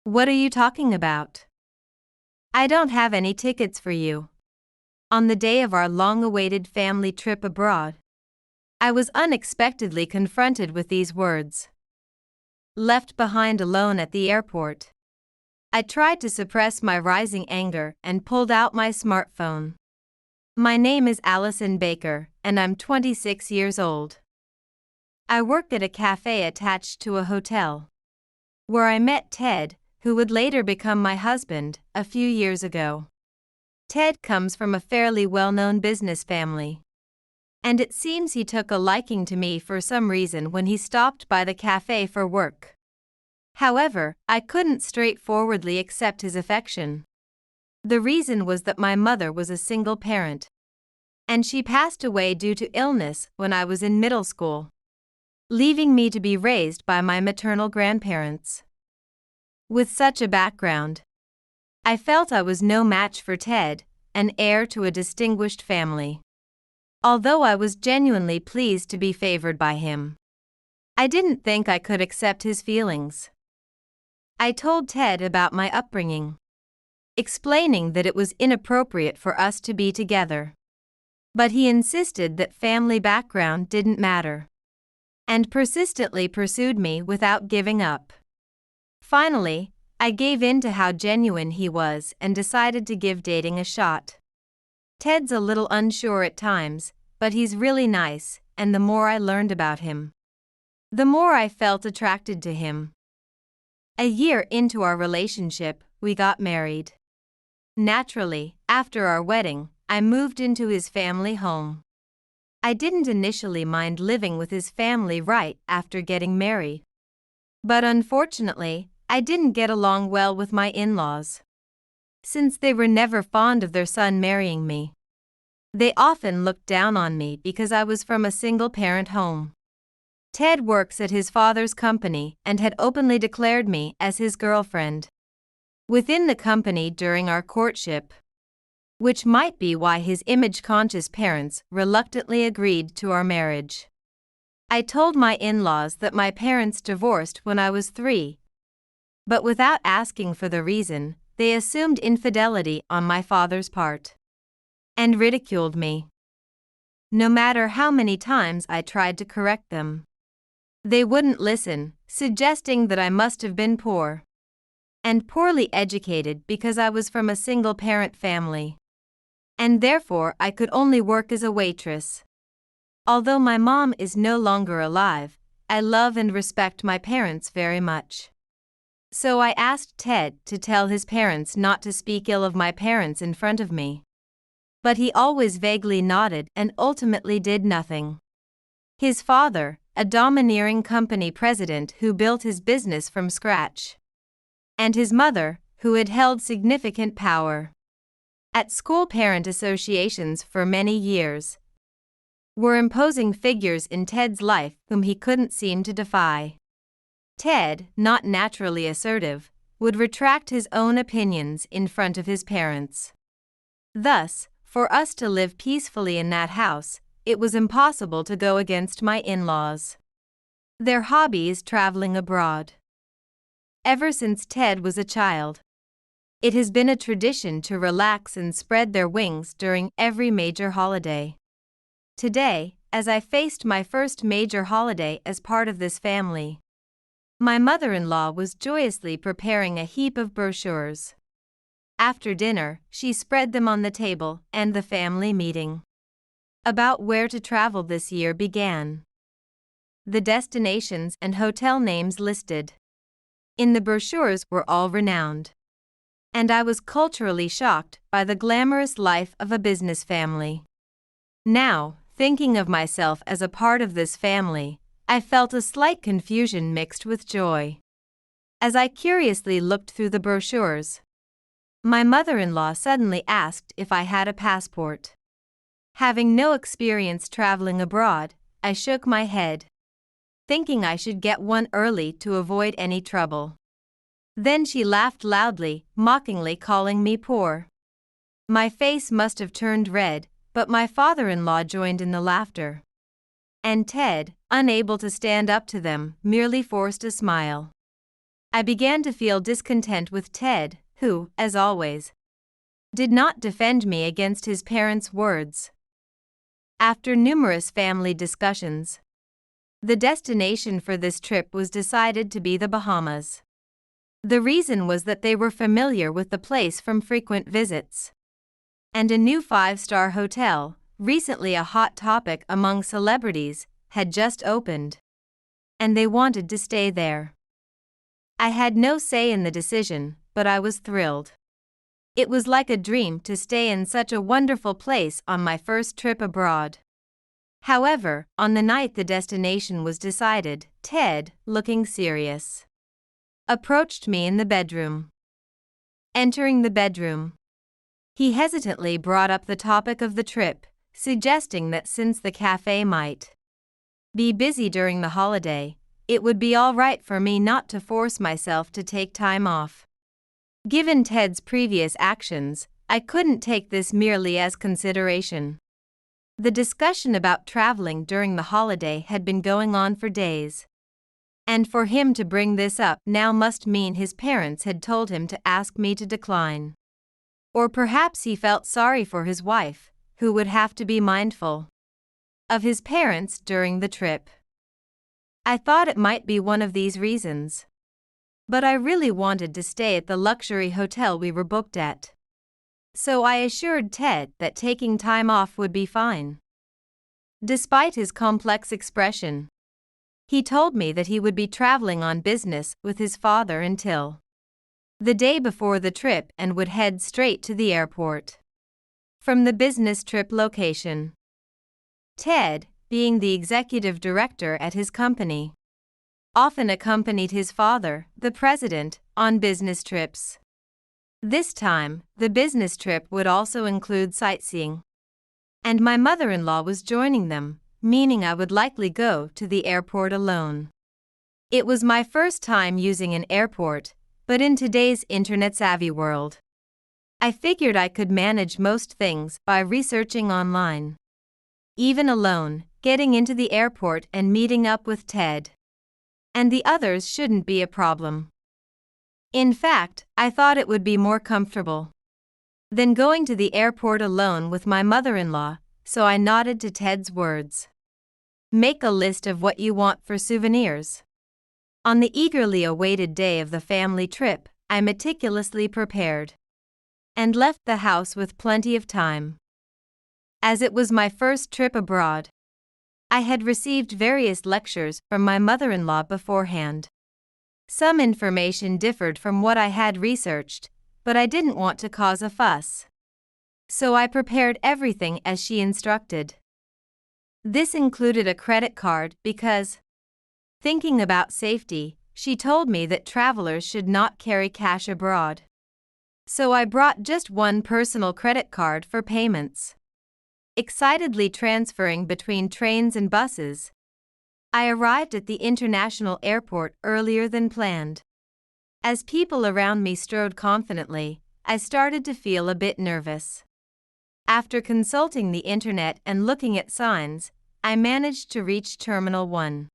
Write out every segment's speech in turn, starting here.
What are you talking about? I don't have any tickets for you. On the day of our long-awaited family trip abroad, I was unexpectedly confronted with these words. Left behind alone at the airport, I tried to suppress my rising anger and pulled out my smartphone. My name is Allison Baker, and I'm 26 years old. I work at a cafe attached to a hotel, where I met Ted, who would later become my husband, a few years ago. Ted comes from a fairly well-known business family, and it seems he took a liking to me for some reason when he stopped by the cafe for work. However, I couldn't straightforwardly accept his affection. The reason was that my mother was a single parent, and she passed away due to illness when I was in middle school, leaving me to be raised by my maternal grandparents. With such a background, I felt I was no match for Ted, an heir to a distinguished family. Although I was genuinely pleased to be favored by him, I didn't think I could accept his feelings. I told Ted about my upbringing, explaining that it was inappropriate for us to be together. But he insisted that family background didn't matter, and persistently pursued me without giving up. Finally, I gave in to how genuine he was and decided to give dating a shot. Ted's a little unsure at times, but he's really nice, and the more I learned about him, the more I felt attracted to him. A year into our relationship, we got married. Naturally, after our wedding, I moved into his family home. I didn't initially mind living with his family right after getting married, but unfortunately, I didn't get along well with my in-laws. Since they were never fond of their son marrying me, they often looked down on me because I was from a single-parent home. Ted works at his father's company and had openly declared me as his girlfriend within the company during our courtship, which might be why his image-conscious parents reluctantly agreed to our marriage. I told my in-laws that my parents divorced when I was 3, but without asking for the reason, they assumed infidelity on my father's part and ridiculed me. No matter how many times I tried to correct them, they wouldn't listen, suggesting that I must have been poor and poorly educated because I was from a single-parent family, and therefore I could only work as a waitress. Although my mom is no longer alive, I love and respect my parents very much. So I asked Ted to tell his parents not to speak ill of my parents in front of me. But he always vaguely nodded and ultimately did nothing. His father, a domineering company president who built his business from scratch, and his mother, who had held significant power at school parent associations for many years, were imposing figures in Ted's life whom he couldn't seem to defy. Ted, not naturally assertive, would retract his own opinions in front of his parents. Thus, for us to live peacefully in that house, it was impossible to go against my in-laws. Their hobby is traveling abroad. Ever since Ted was a child, it has been a tradition to relax and spread their wings during every major holiday. Today, as I faced my first major holiday as part of this family, my mother-in-law was joyously preparing a heap of brochures. After dinner, she spread them on the table, and the family meeting about where to travel this year began. The destinations and hotel names listed in the brochures were all renowned, and I was culturally shocked by the glamorous life of a business family. Now, thinking of myself as a part of this family, I felt a slight confusion mixed with joy. As I curiously looked through the brochures, my mother-in-law suddenly asked if I had a passport. Having no experience traveling abroad, I shook my head, thinking I should get one early to avoid any trouble. Then she laughed loudly, mockingly calling me poor. My face must have turned red, but my father-in-law joined in the laughter, and Ted, unable to stand up to them, merely forced a smile. I began to feel discontent with Ted, who, as always, did not defend me against his parents' words. After numerous family discussions, the destination for this trip was decided to be the Bahamas. The reason was that they were familiar with the place from frequent visits. And a new 5-star hotel, recently a hot topic among celebrities, had just opened. And they wanted to stay there. I had no say in the decision, but I was thrilled. It was like a dream to stay in such a wonderful place on my first trip abroad. However, on the night the destination was decided, Ted, looking serious, approached me in the bedroom. Entering the bedroom, he hesitantly brought up the topic of the trip, suggesting that since the cafe might be busy during the holiday, it would be all right for me not to force myself to take time off. Given Ted's previous actions, I couldn't take this merely as consideration. The discussion about traveling during the holiday had been going on for days. And for him to bring this up now must mean his parents had told him to ask me to decline. Or perhaps he felt sorry for his wife, who would have to be mindful of his parents during the trip. I thought it might be one of these reasons. But I really wanted to stay at the luxury hotel we were booked at. So I assured Ted that taking time off would be fine. Despite his complex expression, he told me that he would be traveling on business with his father until the day before the trip and would head straight to the airport from the business trip location. Ted, being the executive director at his company, often accompanied his father, the president, on business trips. This time, the business trip would also include sightseeing. And my mother-in-law was joining them, meaning I would likely go to the airport alone. It was my first time using an airport, but in today's internet-savvy world, I figured I could manage most things by researching online. Even alone, getting into the airport and meeting up with Ted and the others shouldn't be a problem. In fact, I thought it would be more comfortable than going to the airport alone with my mother-in-law, so I nodded to Ted's words. Make a list of what you want for souvenirs. On the eagerly awaited day of the family trip, I meticulously prepared and left the house with plenty of time. As it was my first trip abroad, I had received various lectures from my mother-in-law beforehand. Some information differed from what I had researched, but I didn't want to cause a fuss. So I prepared everything as she instructed. This included a credit card because, thinking about safety, she told me that travelers should not carry cash abroad. So I brought just one personal credit card for payments. Excitedly transferring between trains and buses, I arrived at the international airport earlier than planned. As people around me strode confidently, I started to feel a bit nervous. After consulting the internet and looking at signs, I managed to reach Terminal 1,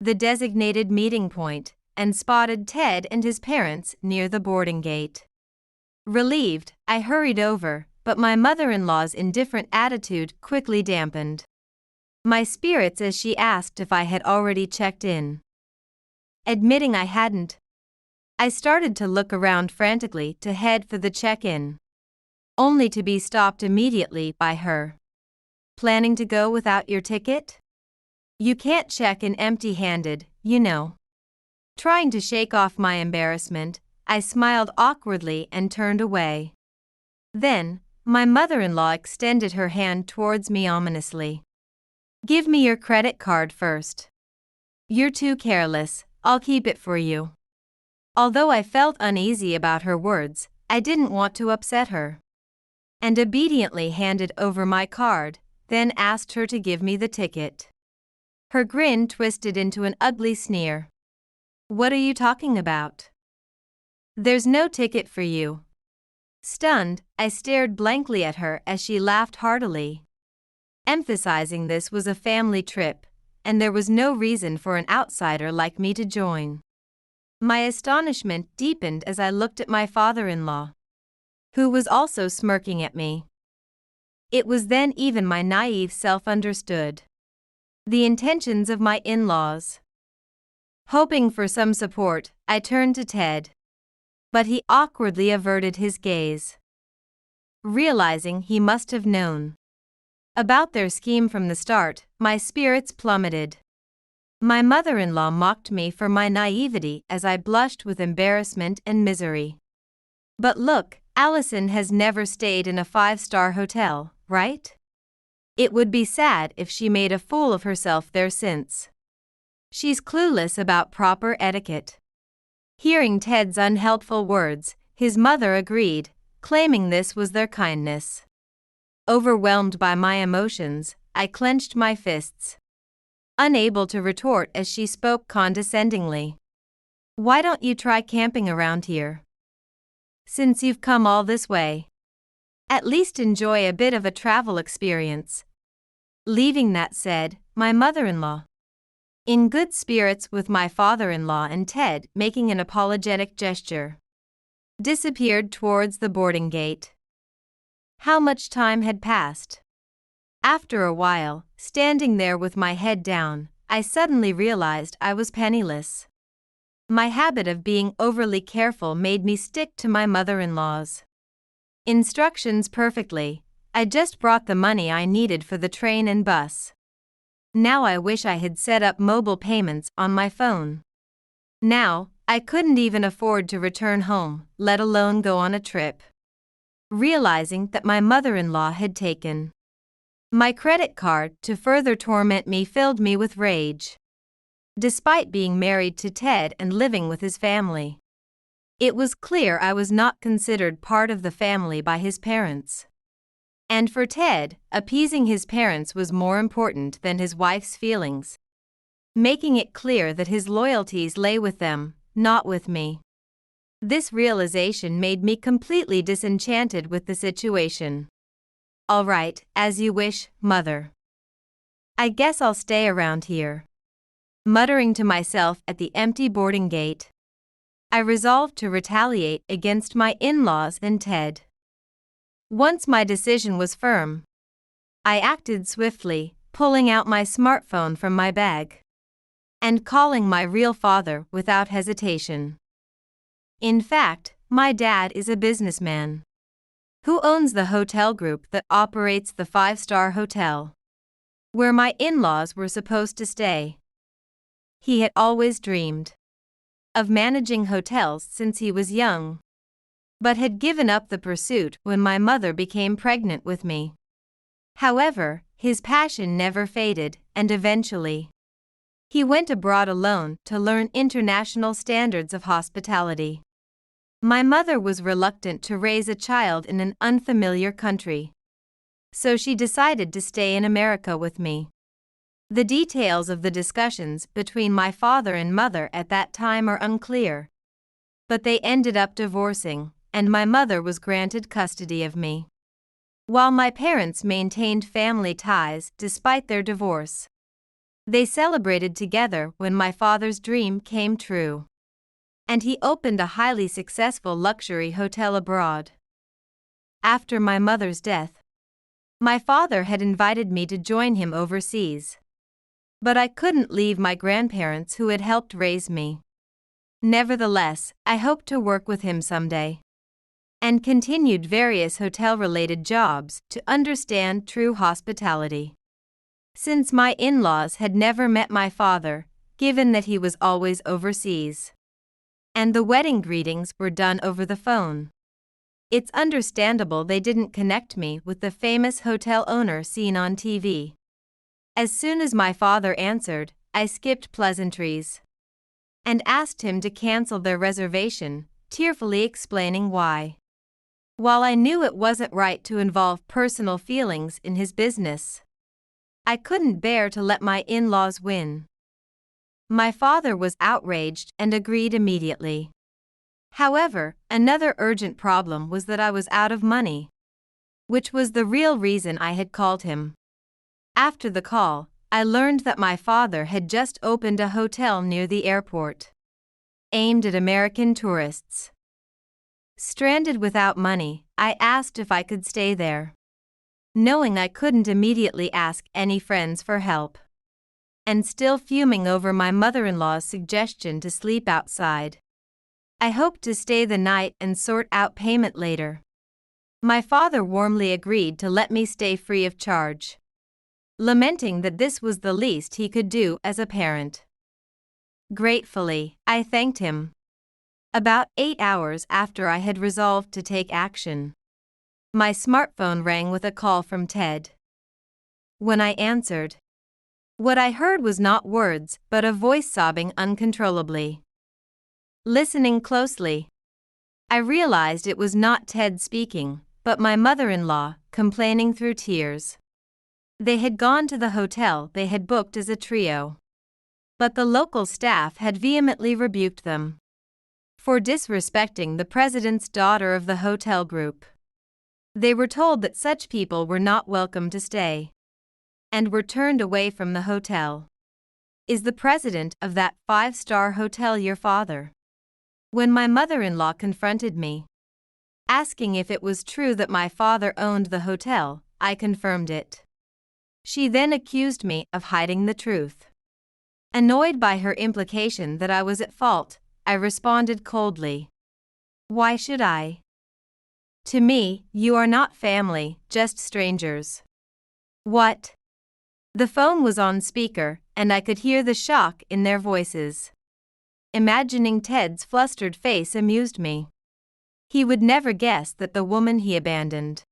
the designated meeting point, and spotted Ted and his parents near the boarding gate. Relieved, I hurried over, but my mother-in-law's indifferent attitude quickly dampened my spirits as she asked if I had already checked in. Admitting I hadn't, I started to look around frantically to head for the check-in, only to be stopped immediately by her. Planning to go without your ticket? You can't check in empty-handed, you know. Trying to shake off my embarrassment, I smiled awkwardly and turned away. Then, my mother-in-law extended her hand towards me ominously. Give me your credit card first. You're too careless, I'll keep it for you. Although I felt uneasy about her words, I didn't want to upset her, and obediently handed over my card, then asked her to give me the ticket. Her grin twisted into an ugly sneer. What are you talking about? There's no ticket for you. Stunned, I stared blankly at her as she laughed heartily, emphasizing this was a family trip, and there was no reason for an outsider like me to join. My astonishment deepened as I looked at my father-in-law, who was also smirking at me. It was then even my naive self understood the intentions of my in-laws. Hoping for some support, I turned to Ted, but he awkwardly averted his gaze. Realizing he must have known about their scheme from the start, my spirits plummeted. My mother-in-law mocked me for my naivety as I blushed with embarrassment and misery. But look, Allison has never stayed in a 5-star hotel, right? It would be sad if she made a fool of herself there since she's clueless about proper etiquette. Hearing Ted's unhelpful words, his mother agreed, claiming this was their kindness. Overwhelmed by my emotions, I clenched my fists, unable to retort as she spoke condescendingly. Why don't you try camping around here? Since you've come all this way, at least enjoy a bit of a travel experience. Leaving that said, my mother-in-law, in good spirits with my father-in-law and Ted making an apologetic gesture, disappeared towards the boarding gate. How much time had passed? After a while, standing there with my head down, I suddenly realized I was penniless. My habit of being overly careful made me stick to my mother-in-law's instructions perfectly. I just brought the money I needed for the train and bus. Now I wish I had set up mobile payments on my phone. Now, I couldn't even afford to return home, let alone go on a trip. Realizing that my mother-in-law had taken my credit card to further torment me filled me with rage. Despite being married to Ted and living with his family, it was clear I was not considered part of the family by his parents. And for Ted, appeasing his parents was more important than his wife's feelings, making it clear that his loyalties lay with them, not with me. This realization made me completely disenchanted with the situation. All right, as you wish, Mother. I guess I'll stay around here. Muttering to myself at the empty boarding gate, I resolved to retaliate against my in-laws and Ted. Once my decision was firm, I acted swiftly, pulling out my smartphone from my bag and calling my real father without hesitation. In fact, my dad is a businessman who owns the hotel group that operates the 5-star hotel where my in-laws were supposed to stay. He had always dreamed of managing hotels since he was young, but had given up the pursuit when my mother became pregnant with me. However, his passion never faded, and eventually, he went abroad alone to learn international standards of hospitality. My mother was reluctant to raise a child in an unfamiliar country, so she decided to stay in America with me. The details of the discussions between my father and mother at that time are unclear, but they ended up divorcing, and my mother was granted custody of me, while my parents maintained family ties despite their divorce. They celebrated together when my father's dream came true, and he opened a highly successful luxury hotel abroad. After my mother's death, my father had invited me to join him overseas, but I couldn't leave my grandparents who had helped raise me. Nevertheless, I hoped to work with him someday, and continued various hotel-related jobs to understand true hospitality. Since my in-laws had never met my father, given that he was always overseas, and the wedding greetings were done over the phone, it's understandable they didn't connect me with the famous hotel owner seen on TV. As soon as my father answered, I skipped pleasantries and asked him to cancel their reservation, tearfully explaining why. While I knew it wasn't right to involve personal feelings in his business, I couldn't bear to let my in-laws win. My father was outraged and agreed immediately. However, another urgent problem was that I was out of money, which was the real reason I had called him. After the call, I learned that my father had just opened a hotel near the airport, aimed at American tourists. Stranded without money, I asked if I could stay there, knowing I couldn't immediately ask any friends for help, and still fuming over my mother-in-law's suggestion to sleep outside. I hoped to stay the night and sort out payment later. My father warmly agreed to let me stay free of charge, lamenting that this was the least he could do as a parent. Gratefully, I thanked him. About 8 hours after I had resolved to take action, my smartphone rang with a call from Ted. When I answered, what I heard was not words but a voice sobbing uncontrollably. Listening closely, I realized it was not Ted speaking, but my mother-in-law, complaining through tears. They had gone to the hotel they had booked as a trio, but the local staff had vehemently rebuked them for disrespecting the president's daughter of the hotel group. They were told that such people were not welcome to stay, and were turned away from the hotel. Is the president of that 5-star hotel your father? When my mother-in-law confronted me, asking if it was true that my father owned the hotel, I confirmed it. She then accused me of hiding the truth. Annoyed by her implication that I was at fault, I responded coldly. Why should I? To me, you are not family, just strangers. What? The phone was on speaker, and I could hear the shock in their voices. Imagining Ted's flustered face amused me. He would never guess that the woman he abandoned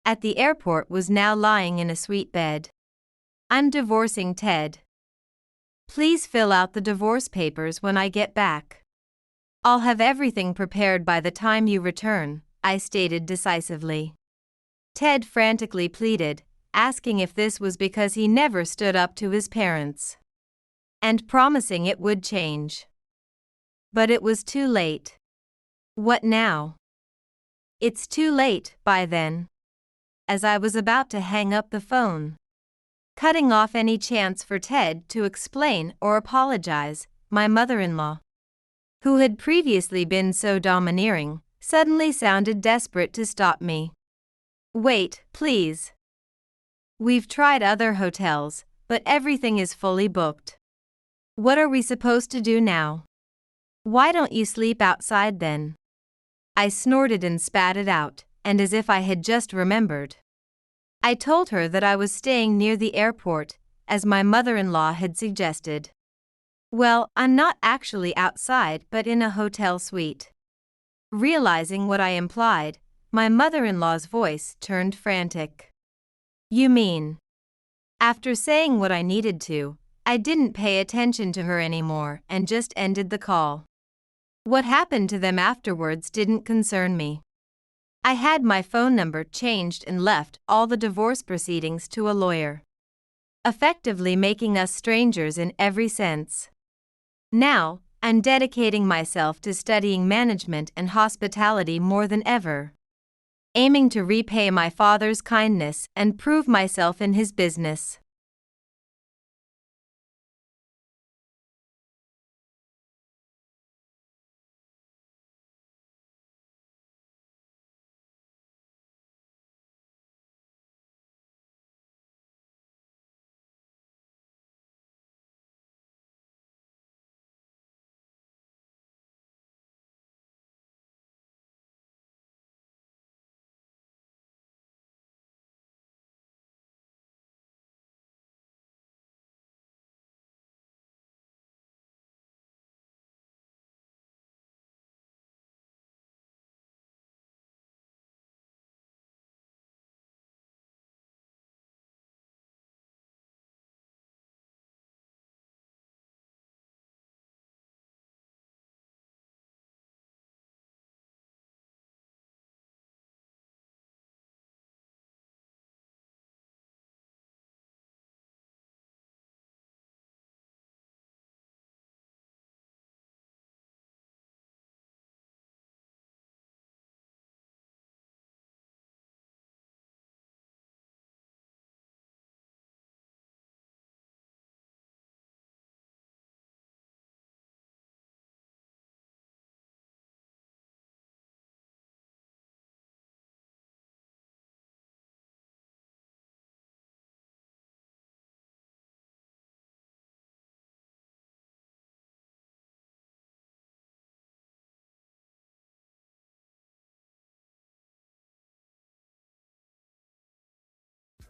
at the airport was now lying in a sweet bed. I'm divorcing Ted. Please fill out the divorce papers when I get back. I'll have everything prepared by the time you return, I stated decisively. Ted frantically pleaded, asking if this was because he never stood up to his parents, and promising it would change. But it was too late. What now? It's too late by then. As I was about to hang up the phone, cutting off any chance for Ted to explain or apologize, my mother-in-law, who had previously been so domineering, suddenly sounded desperate to stop me. Wait, please. We've tried other hotels, but everything is fully booked. What are we supposed to do now? Why don't you sleep outside then? I snorted and spat it out, and as if I had just remembered, I told her that I was staying near the airport, as my mother-in-law had suggested. Well, I'm not actually outside but in a hotel suite. Realizing what I implied, my mother-in-law's voice turned frantic. You mean? After saying what I needed to, I didn't pay attention to her anymore and just ended the call. What happened to them afterwards didn't concern me. I had my phone number changed and left all the divorce proceedings to a lawyer, effectively making us strangers in every sense. Now, I'm dedicating myself to studying management and hospitality more than ever, aiming to repay my father's kindness and prove myself in his business.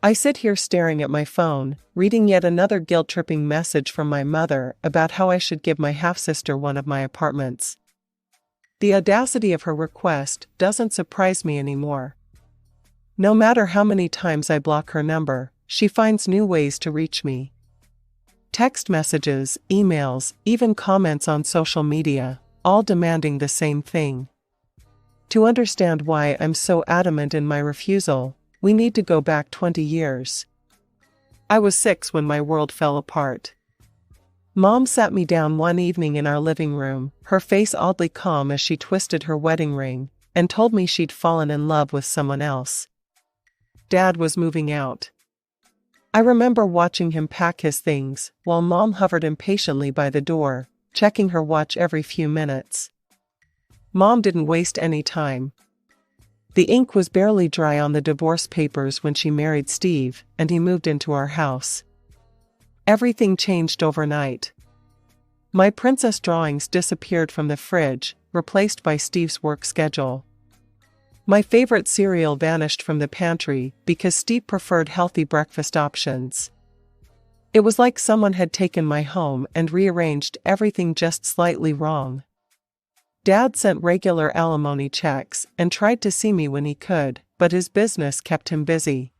I sit here staring at my phone, reading yet another guilt-tripping message from my mother about how I should give my half-sister one of my apartments. The audacity of her request doesn't surprise me anymore. No matter how many times I block her number, she finds new ways to reach me. Text messages, emails, even comments on social media, all demanding the same thing. To understand why I'm so adamant in my refusal, we need to go back 20 years. I was 6 when my world fell apart. Mom sat me down one evening in our living room, her face oddly calm as she twisted her wedding ring, and told me she'd fallen in love with someone else. Dad was moving out. I remember watching him pack his things, while Mom hovered impatiently by the door, checking her watch every few minutes. Mom didn't waste any time. The ink was barely dry on the divorce papers when she married Steve, and he moved into our house. Everything changed overnight. My princess drawings disappeared from the fridge, replaced by Steve's work schedule. My favorite cereal vanished from the pantry because Steve preferred healthy breakfast options. It was like someone had taken my home and rearranged everything just slightly wrong. Dad sent regular alimony checks and tried to see me when he could, but his business kept him busy.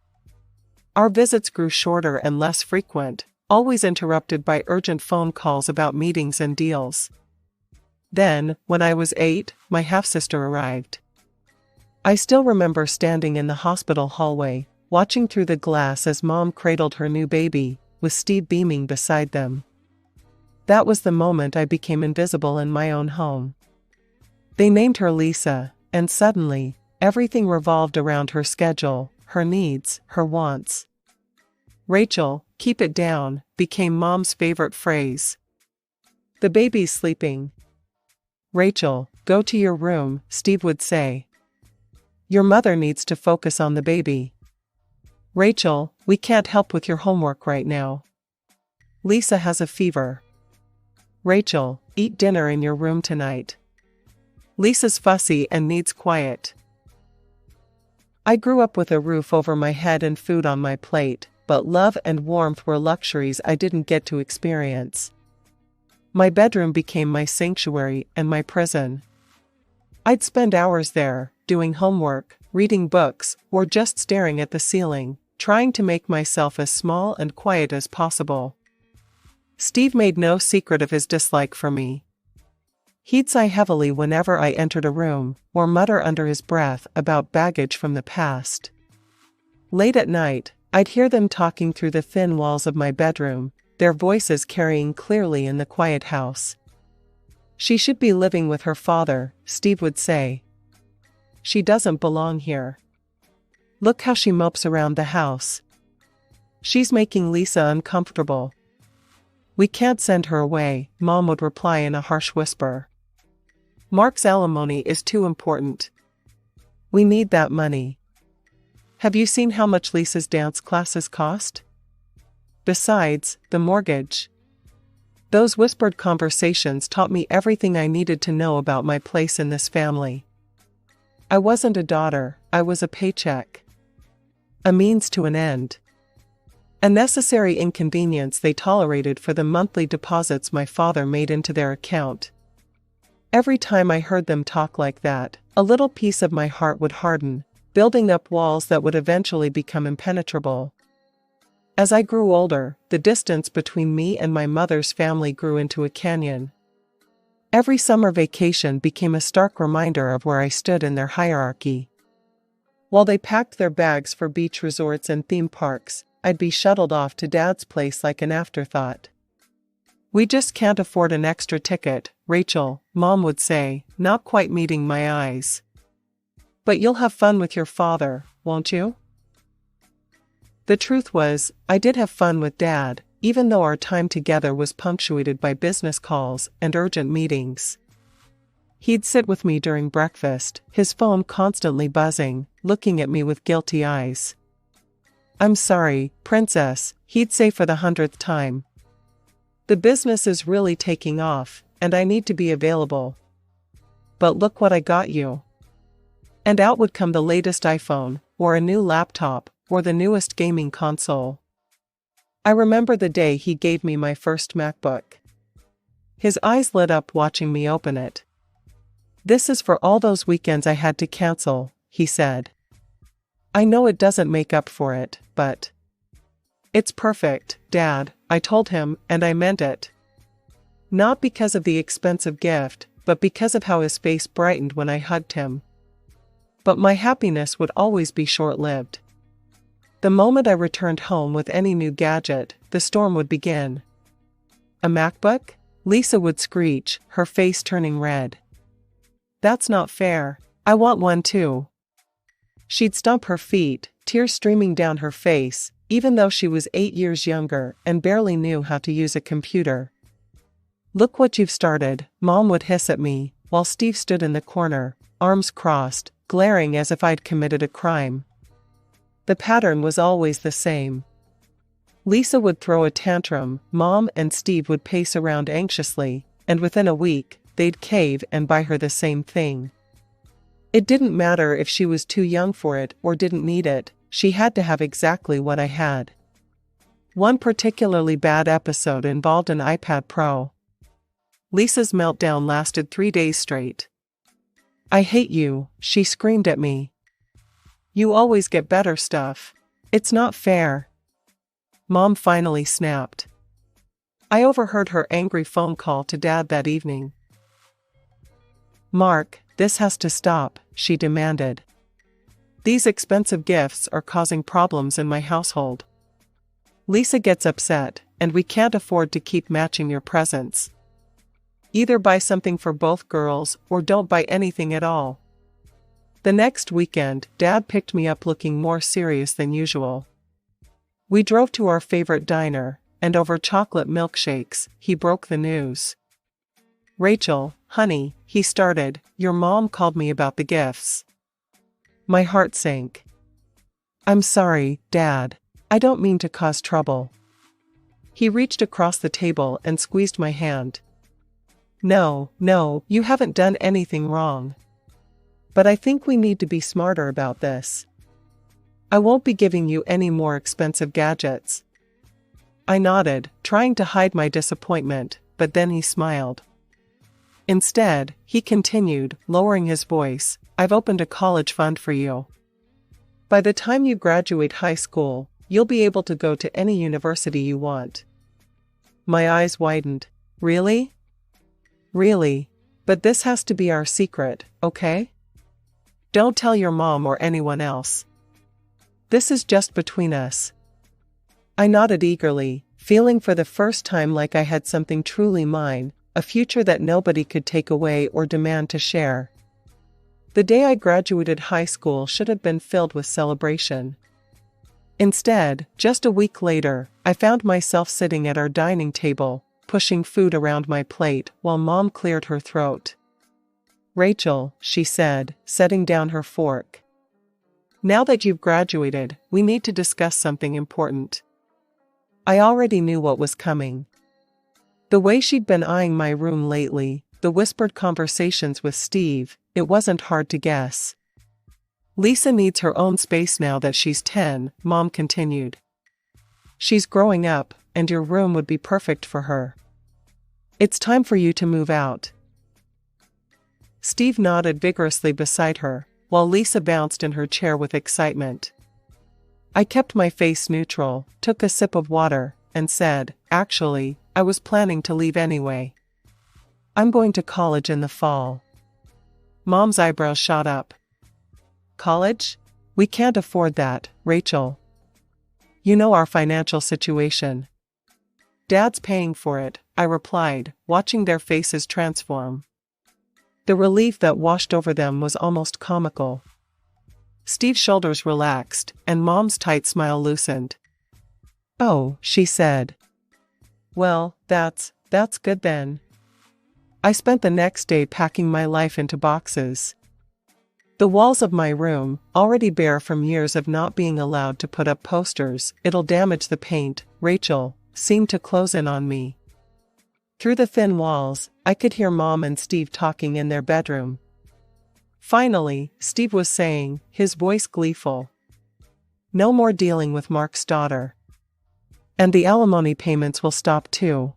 Our visits grew shorter and less frequent, always interrupted by urgent phone calls about meetings and deals. Then, when I was 8, my half-sister arrived. I still remember standing in the hospital hallway, watching through the glass as Mom cradled her new baby, with Steve beaming beside them. That was the moment I became invisible in my own home. They named her Lisa, and suddenly, everything revolved around her schedule, her needs, her wants. Rachel, keep it down, became Mom's favorite phrase. The baby's sleeping. Rachel, go to your room, Steve would say. Your mother needs to focus on the baby. Rachel, we can't help with your homework right now. Lisa has a fever. Rachel, eat dinner in your room tonight. Lisa's fussy and needs quiet. I grew up with a roof over my head and food on my plate, but love and warmth were luxuries I didn't get to experience. My bedroom became my sanctuary and my prison. I'd spend hours there, doing homework, reading books, or just staring at the ceiling, trying to make myself as small and quiet as possible. Steve made no secret of his dislike for me. He'd sigh heavily whenever I entered a room, or mutter under his breath about baggage from the past. Late at night, I'd hear them talking through the thin walls of my bedroom, their voices carrying clearly in the quiet house. She should be living with her father, Steve would say. She doesn't belong here. Look how she mopes around the house. She's making Lisa uncomfortable. We can't send her away, Mom would reply in a harsh whisper. Mark's alimony is too important. We need that money. Have you seen how much Lisa's dance classes cost? Besides, the mortgage. Those whispered conversations taught me everything I needed to know about my place in this family. I wasn't a daughter, I was a paycheck. A means to an end. A necessary inconvenience they tolerated for the monthly deposits my father made into their account. Every time I heard them talk like that, a little piece of my heart would harden, building up walls that would eventually become impenetrable. As I grew older, the distance between me and my mother's family grew into a canyon. Every summer vacation became a stark reminder of where I stood in their hierarchy. While they packed their bags for beach resorts and theme parks, I'd be shuttled off to Dad's place like an afterthought. We just can't afford an extra ticket, Rachel, Mom would say, not quite meeting my eyes. But you'll have fun with your father, won't you? The truth was, I did have fun with Dad, even though our time together was punctuated by business calls and urgent meetings. He'd sit with me during breakfast, his phone constantly buzzing, looking at me with guilty eyes. I'm sorry, Princess, he'd say for the 100th time. The business is really taking off, and I need to be available. But look what I got you. And out would come the latest iPhone, or a new laptop, or the newest gaming console. I remember the day he gave me my first MacBook. His eyes lit up watching me open it. "This is for all those weekends I had to cancel," he said. "I know it doesn't make up for it, but..." "It's perfect, Dad," I told him, and I meant it. Not because of the expensive gift, but because of how his face brightened when I hugged him. But my happiness would always be short-lived. The moment I returned home with any new gadget, the storm would begin. "A MacBook?" Lisa would screech, her face turning red. "That's not fair. I want one too." She'd stomp her feet, tears streaming down her face, even though she was 8 years younger and barely knew how to use a computer. "Look what you've started," Mom would hiss at me, while Steve stood in the corner, arms crossed, glaring as if I'd committed a crime. The pattern was always the same. Lisa would throw a tantrum, Mom and Steve would pace around anxiously, and within a week, they'd cave and buy her the same thing. It didn't matter if she was too young for it or didn't need it, she had to have exactly what I had. One particularly bad episode involved an iPad Pro. Lisa's meltdown lasted 3 days straight. "I hate you," she screamed at me. "You always get better stuff. It's not fair." Mom finally snapped. I overheard her angry phone call to Dad that evening. "Mark, this has to stop," she demanded. "These expensive gifts are causing problems in my household. Lisa gets upset, and we can't afford to keep matching your presents. Either buy something for both girls or don't buy anything at all." The next weekend, Dad picked me up looking more serious than usual. We drove to our favorite diner, and over chocolate milkshakes, he broke the news. "Rachel, honey," he started, "your mom called me about the gifts." My heart sank. "I'm sorry, Dad. I don't mean to cause trouble." He reached across the table and squeezed my hand. No, you haven't done anything wrong. But I think we need to be smarter about this. I won't be giving you any more expensive gadgets." I nodded, trying to hide my disappointment, but then he smiled. "Instead," he continued, lowering his voice, "I've opened a college fund for you. By the time you graduate high school, you'll be able to go to any university you want." My eyes widened. "Really?" "Really. But this has to be our secret, okay? Don't tell your mom or anyone else. This is just between us." I nodded eagerly, feeling for the first time like I had something truly mine, a future that nobody could take away or demand to share. The day I graduated high school should have been filled with celebration. Instead, just a week later, I found myself sitting at our dining table, pushing food around my plate while Mom cleared her throat. "Rachel," she said, setting down her fork. "Now that you've graduated, we need to discuss something important." I already knew what was coming. The way she'd been eyeing my room lately, the whispered conversations with Steve, it wasn't hard to guess. "Lisa needs her own space now that she's 10, Mom continued. "She's growing up, and your room would be perfect for her. It's time for you to move out." Steve nodded vigorously beside her, while Lisa bounced in her chair with excitement. I kept my face neutral, took a sip of water, and said, "Actually, I was planning to leave anyway. I'm going to college in the fall." Mom's eyebrows shot up. "College? We can't afford that, Rachel. You know our financial situation." "Dad's paying for it," I replied, watching their faces transform. The relief that washed over them was almost comical. Steve's shoulders relaxed, and Mom's tight smile loosened. "Oh," she said. "Well, that's good then." I spent the next day packing my life into boxes. The walls of my room, already bare from years of not being allowed to put up posters, "It'll damage the paint, Rachel," seemed to close in on me. Through the thin walls, I could hear Mom and Steve talking in their bedroom. Finally, Steve was saying, his voice gleeful, No more dealing with Mark's daughter. And the alimony payments will stop too.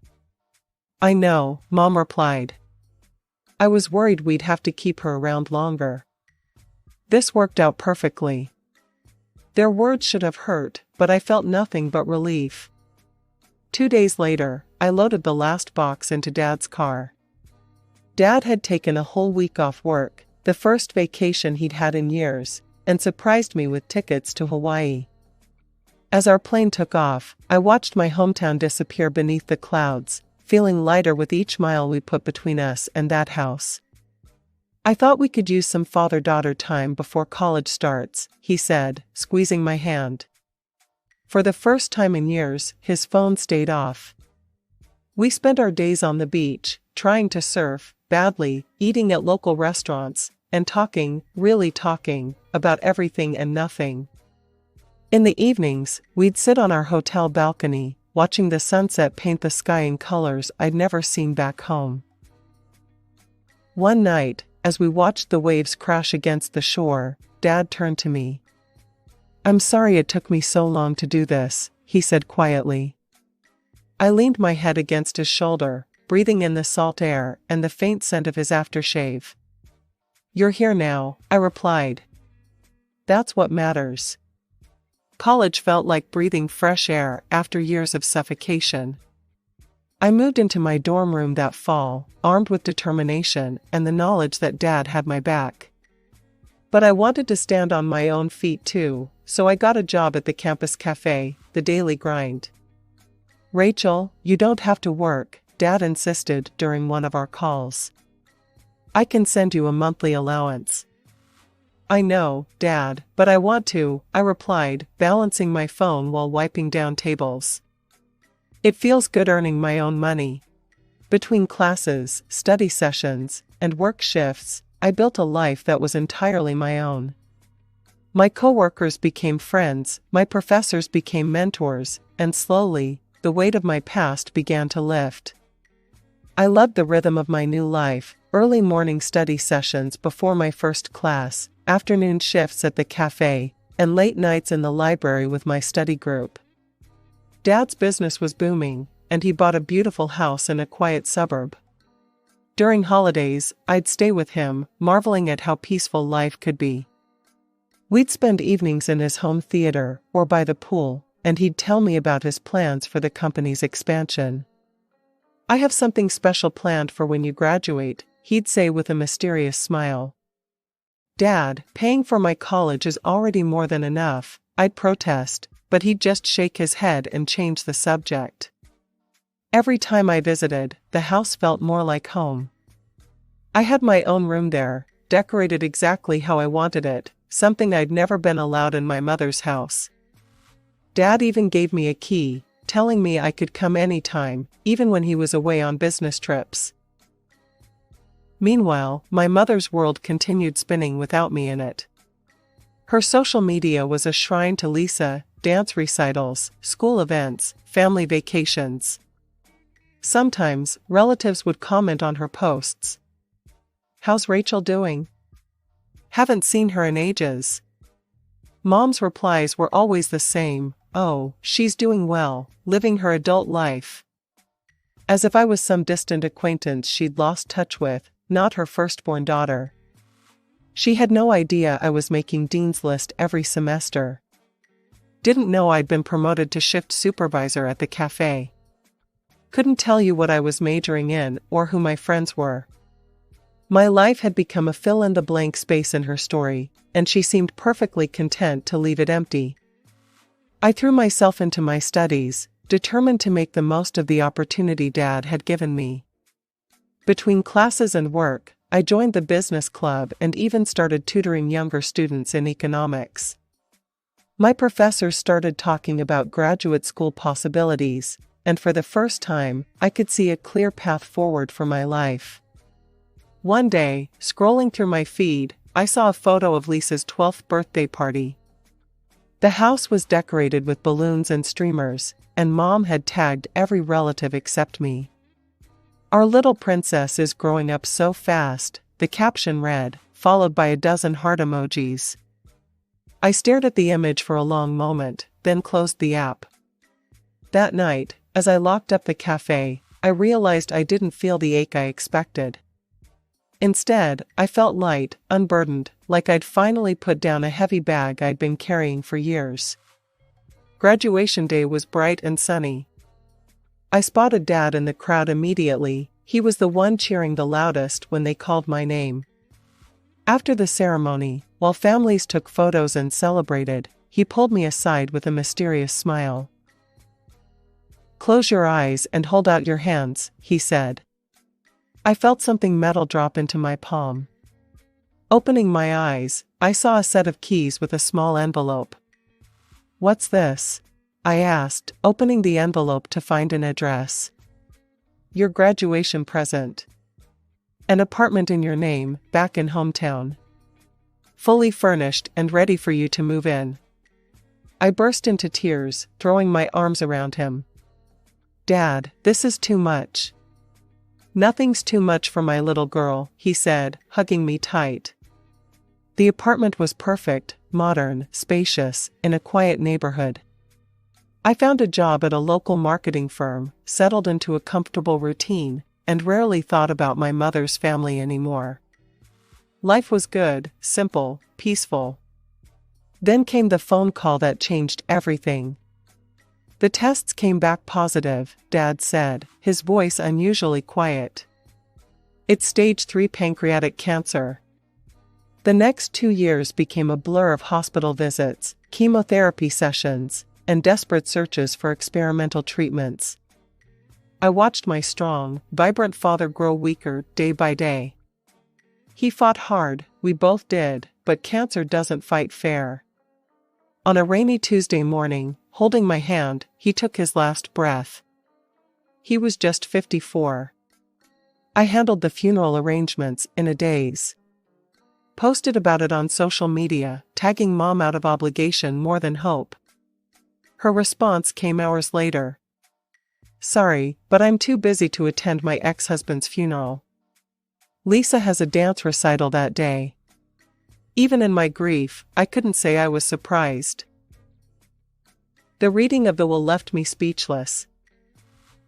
I know, Mom replied. I was worried we'd have to keep her around longer. This worked out perfectly. Their words should have hurt, but I felt nothing but relief. 2 days later, I loaded the last box into Dad's car. Dad had taken a whole week off work, the first vacation he'd had in years, and surprised me with tickets to Hawaii. As our plane took off, I watched my hometown disappear beneath the clouds, feeling lighter with each mile we put between us and that house. I thought we could use some father-daughter time before college starts, he said, squeezing my hand. For the first time in years, his phone stayed off. We spent our days on the beach, trying to surf, badly, eating at local restaurants, and talking, really talking, about everything and nothing. In the evenings, we'd sit on our hotel balcony, watching the sunset paint the sky in colors I'd never seen back home. One night, as we watched the waves crash against the shore, Dad turned to me. I'm sorry it took me so long to do this, he said quietly. I leaned my head against his shoulder, breathing in the salt air and the faint scent of his aftershave. You're here now, I replied. That's what matters. College felt like breathing fresh air after years of suffocation. I moved into my dorm room that fall, armed with determination and the knowledge that Dad had my back. But I wanted to stand on my own feet too, so I got a job at the campus cafe, the daily grind. Rachel, you don't have to work, Dad insisted during one of our calls. I can send you a monthly allowance. I know, Dad, but I want to, I replied, balancing my phone while wiping down tables. It feels good earning my own money. Between classes, study sessions, and work shifts, I built a life that was entirely my own. My coworkers became friends, my professors became mentors, and slowly, the weight of my past began to lift. I loved the rhythm of my new life, early morning study sessions before my first class, afternoon shifts at the cafe, and late nights in the library with my study group. Dad's business was booming, and he bought a beautiful house in a quiet suburb. During holidays, I'd stay with him, marveling at how peaceful life could be. We'd spend evenings in his home theater or by the pool, and he'd tell me about his plans for the company's expansion. I have something special planned for when you graduate, he'd say with a mysterious smile. Dad, paying for my college is already more than enough, I'd protest, but he'd just shake his head and change the subject. Every time I visited, the house felt more like home. I had my own room there, decorated exactly how I wanted it, something I'd never been allowed in my mother's house. Dad even gave me a key, telling me I could come anytime, even when he was away on business trips. Meanwhile, my mother's world continued spinning without me in it. Her social media was a shrine to Lisa, dance recitals, school events, family vacations. Sometimes, relatives would comment on her posts. How's Rachel doing? Haven't seen her in ages. Mom's replies were always the same, oh, she's doing well, living her adult life. As if I was some distant acquaintance she'd lost touch with, not her firstborn daughter. She had no idea I was making Dean's List every semester. Didn't know I'd been promoted to shift supervisor at the cafe. Couldn't tell you what I was majoring in or who my friends were. My life had become a fill-in-the-blank space in her story, and she seemed perfectly content to leave it empty. I threw myself into my studies, determined to make the most of the opportunity Dad had given me. Between classes and work, I joined the business club and even started tutoring younger students in economics. My professors started talking about graduate school possibilities, and for the first time, I could see a clear path forward for my life. One day, scrolling through my feed, I saw a photo of Lisa's 12th birthday party. The house was decorated with balloons and streamers, and Mom had tagged every relative except me. Our little princess is growing up so fast, the caption read, followed by a dozen heart emojis. I stared at the image for a long moment, then closed the app. That night, as I locked up the cafe, I realized I didn't feel the ache I expected. Instead, I felt light, unburdened, like I'd finally put down a heavy bag I'd been carrying for years. Graduation day was bright and sunny. I spotted Dad in the crowd immediately. He was the one cheering the loudest when they called my name. After the ceremony, while families took photos and celebrated, he pulled me aside with a mysterious smile. "Close your eyes and hold out your hands," he said. I felt something metal drop into my palm. Opening my eyes, I saw a set of keys with a small envelope. "What's this?" I asked, opening the envelope to find an address. "Your graduation present. An apartment in your name, back in hometown. Fully furnished and ready for you to move in." I burst into tears, throwing my arms around him. "Dad, this is too much." "Nothing's too much for my little girl," he said, hugging me tight. The apartment was perfect, modern, spacious, in a quiet neighborhood. I found a job at a local marketing firm, settled into a comfortable routine, and rarely thought about my mother's family anymore. Life was good, simple, peaceful. Then came the phone call that changed everything. "The tests came back positive," Dad said, his voice unusually quiet. "It's stage 3 pancreatic cancer." The next 2 years became a blur of hospital visits, chemotherapy sessions, and desperate searches for experimental treatments. I watched my strong, vibrant father grow weaker day by day. He fought hard, we both did, but cancer doesn't fight fair. On a rainy Tuesday morning, holding my hand, he took his last breath. He was just 54. I handled the funeral arrangements in a daze. Posted about it on social media, tagging Mom out of obligation more than hope. Her response came hours later. "Sorry, but I'm too busy to attend my ex-husband's funeral. Lisa has a dance recital that day." Even in my grief, I couldn't say I was surprised. The reading of the will left me speechless.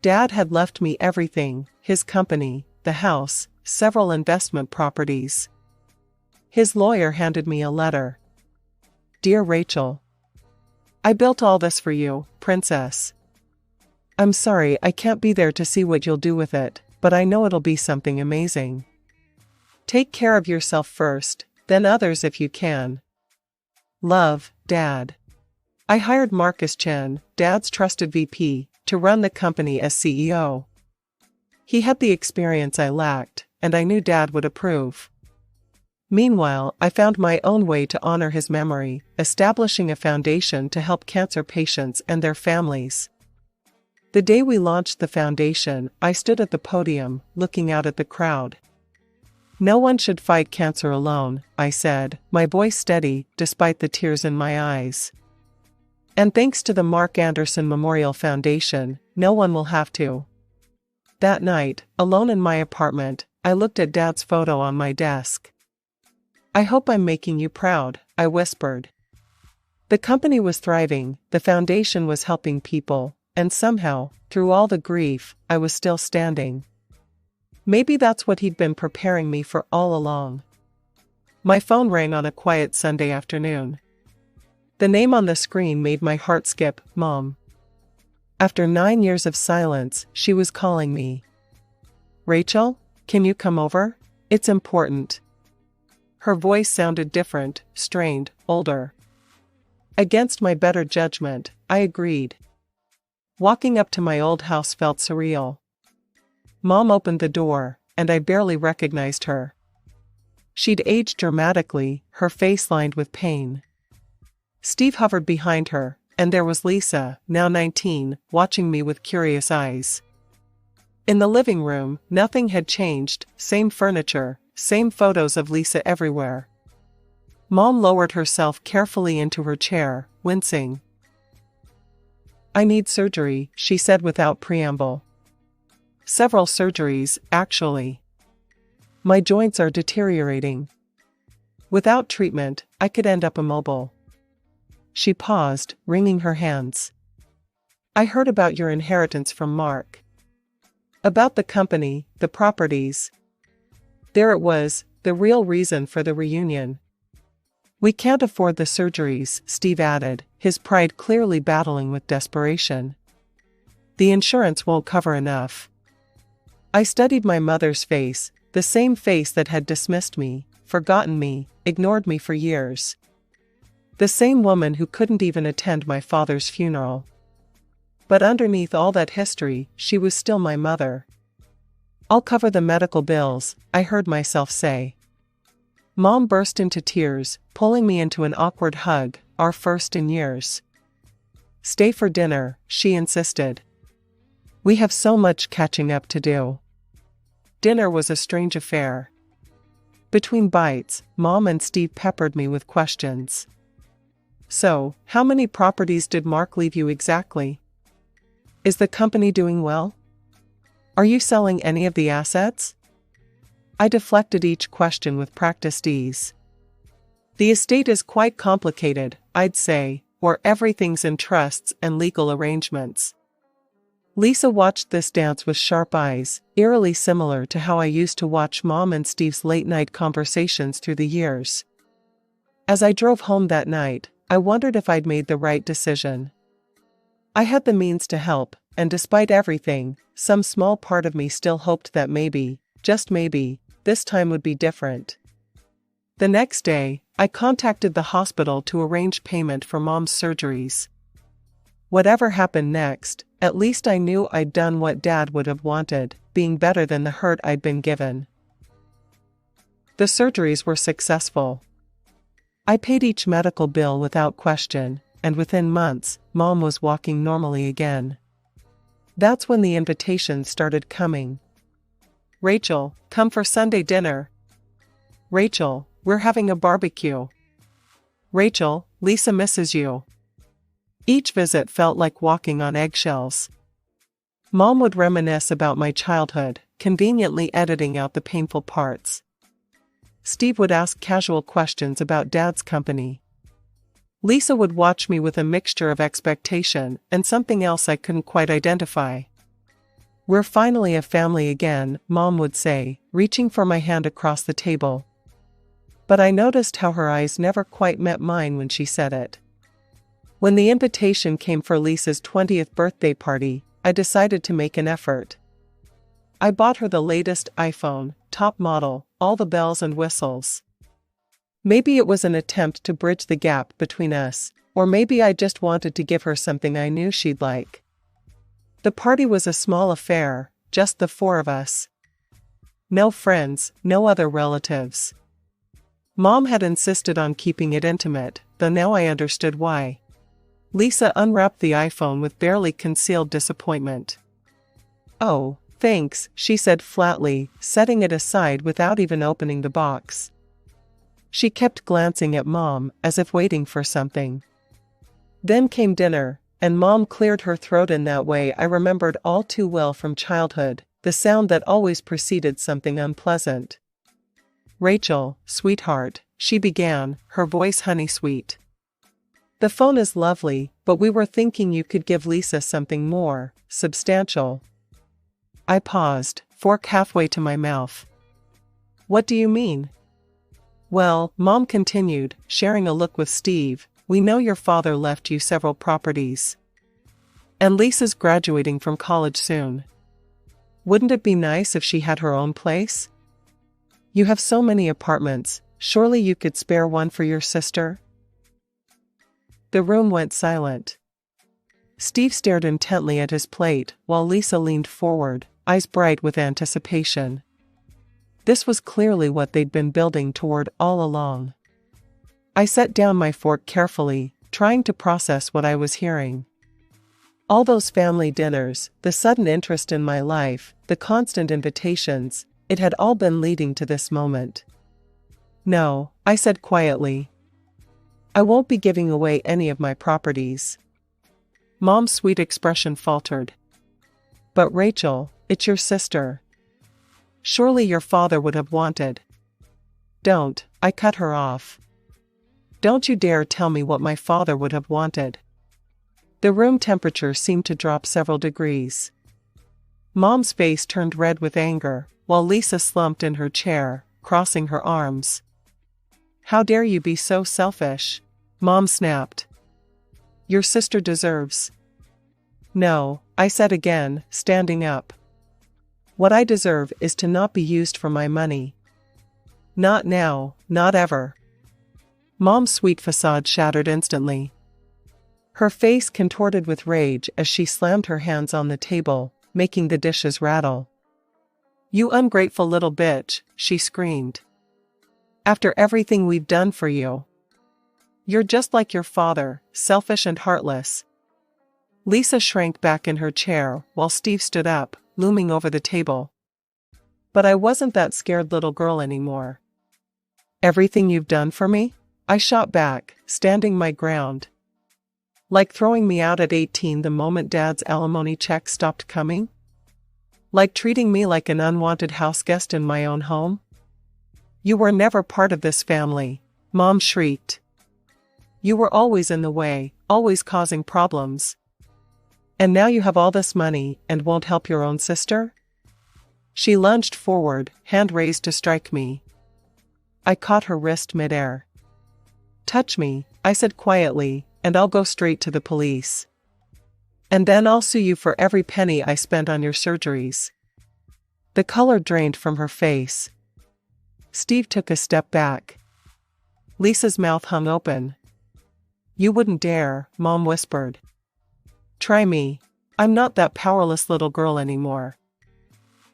Dad had left me everything: his company, the house, several investment properties. His lawyer handed me a letter. "Dear Rachel, I built all this for you, princess. I'm sorry I can't be there to see what you'll do with it, but I know it'll be something amazing. Take care of yourself first, then others if you can. Love, Dad." I hired Marcus Chen, Dad's trusted VP, to run the company as CEO. He had the experience I lacked, and I knew Dad would approve. Meanwhile, I found my own way to honor his memory, establishing a foundation to help cancer patients and their families. The day we launched the foundation, I stood at the podium, looking out at the crowd. "No one should fight cancer alone," I said, my voice steady, despite the tears in my eyes. "And thanks to the Mark Anderson Memorial Foundation, no one will have to." That night, alone in my apartment, I looked at Dad's photo on my desk. "I hope I'm making you proud," I whispered. The company was thriving, the foundation was helping people, and somehow, through all the grief, I was still standing. Maybe that's what he'd been preparing me for all along. My phone rang on a quiet Sunday afternoon. The name on the screen made my heart skip. Mom. After 9 years of silence, she was calling me. "Rachel, can you come over? It's important." Her voice sounded different, strained, older. Against my better judgment, I agreed. Walking up to my old house felt surreal. Mom opened the door, and I barely recognized her. She'd aged dramatically, her face lined with pain. Steve hovered behind her, and there was Lisa, now 19, watching me with curious eyes. In the living room, nothing had changed, same furniture, same photos of Lisa everywhere. Mom lowered herself carefully into her chair, wincing. "I need surgery," she said without preamble. "Several surgeries, actually. My joints are deteriorating. Without treatment, I could end up immobile." She paused, wringing her hands. I heard about your inheritance from Mark. About the company, the properties. There it was, the real reason for the reunion. We can't afford the surgeries, Steve added, his pride clearly battling with desperation. The insurance won't cover enough. I studied my mother's face, the same face that had dismissed me, forgotten me, ignored me for years. The same woman who couldn't even attend my father's funeral. But underneath all that history, she was still my mother. I'll cover the medical bills, I heard myself say. Mom burst into tears, pulling me into an awkward hug, our first in years. Stay for dinner, she insisted. We have so much catching up to do. Dinner was a strange affair. Between bites, Mom and Steve peppered me with questions. So, how many properties did Mark leave you exactly? Is the company doing well? Are you selling any of the assets? I deflected each question with practiced ease. The estate is quite complicated, I'd say, or everything's in trusts and legal arrangements. Lisa watched this dance with sharp eyes, eerily similar to how I used to watch Mom and Steve's late-night conversations through the years. As I drove home that night, I wondered if I'd made the right decision. I had the means to help, and despite everything, some small part of me still hoped that maybe, just maybe, this time would be different. The next day, I contacted the hospital to arrange payment for Mom's surgeries. Whatever happened next, at least I knew I'd done what Dad would have wanted, being better than the hurt I'd been given. The surgeries were successful. I paid each medical bill without question, and within months, Mom was walking normally again. That's when the invitations started coming. Rachel, come for Sunday dinner. Rachel, we're having a barbecue. Rachel, Lisa misses you. Each visit felt like walking on eggshells. Mom would reminisce about my childhood, conveniently editing out the painful parts. Steve would ask casual questions about Dad's company. Lisa would watch me with a mixture of expectation and something else I couldn't quite identify. We're finally a family again, Mom would say, reaching for my hand across the table. But I noticed how her eyes never quite met mine when she said it. When the invitation came for Lisa's 20th birthday party, I decided to make an effort. I bought her the latest iPhone, top model, all the bells and whistles. Maybe it was an attempt to bridge the gap between us, or maybe I just wanted to give her something I knew she'd like. The party was a small affair, just the four of us. No friends, no other relatives. Mom had insisted on keeping it intimate, though now I understood why. Lisa unwrapped the iPhone with barely concealed disappointment. Oh, thanks, she said flatly, setting it aside without even opening the box. She kept glancing at Mom, as if waiting for something. Then came dinner, and Mom cleared her throat in that way I remembered all too well from childhood, the sound that always preceded something unpleasant. Rachel, sweetheart, she began, her voice honey-sweet. The phone is lovely, but we were thinking you could give Lisa something more substantial. I paused, fork halfway to my mouth. What do you mean? Well, Mom continued, sharing a look with Steve, we know your father left you several properties. And Lisa's graduating from college soon. Wouldn't it be nice if she had her own place? You have so many apartments, surely you could spare one for your sister? The room went silent. Steve stared intently at his plate, while Lisa leaned forward, eyes bright with anticipation. This was clearly what they'd been building toward all along. I set down my fork carefully, trying to process what I was hearing. All those family dinners, the sudden interest in my life, the constant invitations, it had all been leading to this moment. No, I said quietly. I won't be giving away any of my properties. Mom's sweet expression faltered. But Rachel, it's your sister. Surely your father would have wanted. Don't, I cut her off. Don't you dare tell me what my father would have wanted." The room temperature seemed to drop several degrees. Mom's face turned red with anger, while Lisa slumped in her chair, crossing her arms. "How dare you be so selfish?" Mom snapped. "Your sister deserves—" "No," I said again, standing up. "What I deserve is to not be used for my money. Not now, not ever." Mom's sweet facade shattered instantly. Her face contorted with rage as she slammed her hands on the table, making the dishes rattle. "You ungrateful little bitch," she screamed. "After everything we've done for you. You're just like your father, selfish and heartless." Lisa shrank back in her chair while Steve stood up, looming over the table. But I wasn't that scared little girl anymore. "Everything you've done for me?" I shot back, standing my ground. "Like throwing me out at 18 the moment Dad's alimony check stopped coming? Like treating me like an unwanted houseguest in my own home? You were never part of this family," Mom shrieked. "You were always in the way, always causing problems. And now you have all this money and won't help your own sister?" She lunged forward, hand raised to strike me. I caught her wrist midair. "Touch me," I said quietly, "and I'll go straight to the police. And then I'll sue you for every penny I spent on your surgeries." The color drained from her face. Steve took a step back. Lisa's mouth hung open. "You wouldn't dare," Mom whispered. "Try me. I'm not that powerless little girl anymore."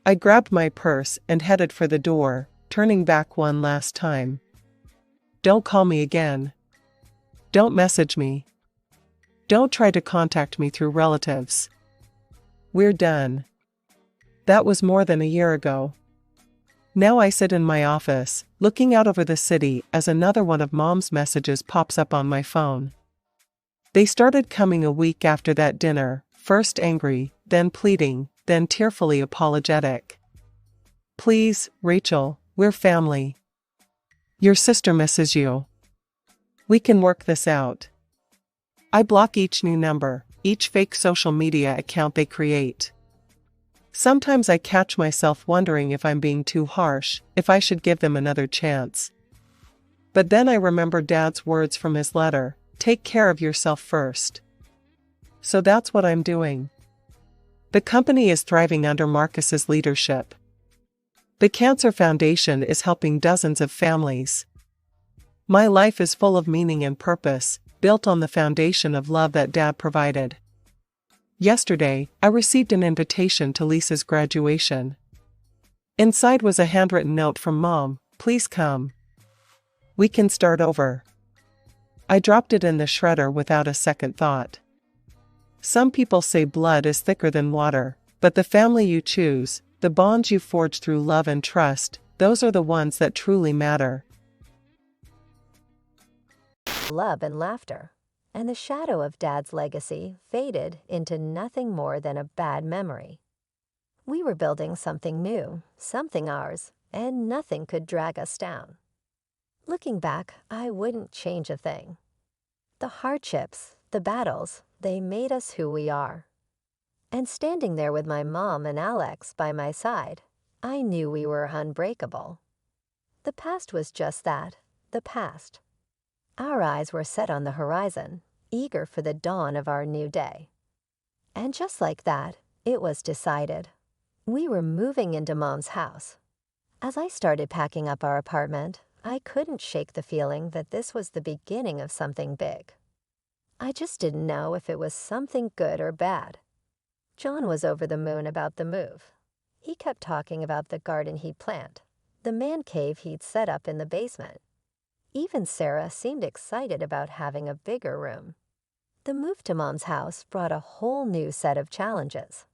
I grabbed my purse and headed for the door, turning back one last time. "Don't call me again. Don't message me. Don't try to contact me through relatives. We're done." That was more than a year ago. Now I sit in my office, looking out over the city as another one of Mom's messages pops up on my phone. They started coming a week after that dinner, first angry, then pleading, then tearfully apologetic. "Please, Rachel, we're family. Your sister misses you. We can work this out." I block each new number, each fake social media account they create. Sometimes I catch myself wondering if I'm being too harsh, if I should give them another chance. But then I remember Dad's words from his letter, "Take care of yourself first." So that's what I'm doing. The company is thriving under Marcus's leadership. The Cancer Foundation is helping dozens of families. My life is full of meaning and purpose, built on the foundation of love that Dad provided. Yesterday, I received an invitation to Lisa's graduation. Inside was a handwritten note from Mom, "Please come. We can start over." I dropped it in the shredder without a second thought. Some people say blood is thicker than water, but the family you choose, the bonds you forge through love and trust, those are the ones that truly matter. Love and laughter, and the shadow of Dad's legacy faded into nothing more than a bad memory. We were building something new, something ours, and nothing could drag us down. Looking back, I wouldn't change a thing. The hardships, the battles, they made us who we are. And standing there with my mom and Alex by my side, I knew we were unbreakable. The past was just that, the past. Our eyes were set on the horizon, eager for the dawn of our new day. And just like that, it was decided. We were moving into Mom's house. As I started packing up our apartment, I couldn't shake the feeling that this was the beginning of something big. I just didn't know if it was something good or bad. John was over the moon about the move. He kept talking about the garden he'd plant, the man cave he'd set up in the basement. Even Sarah seemed excited about having a bigger room. The move to Mom's house brought a whole new set of challenges.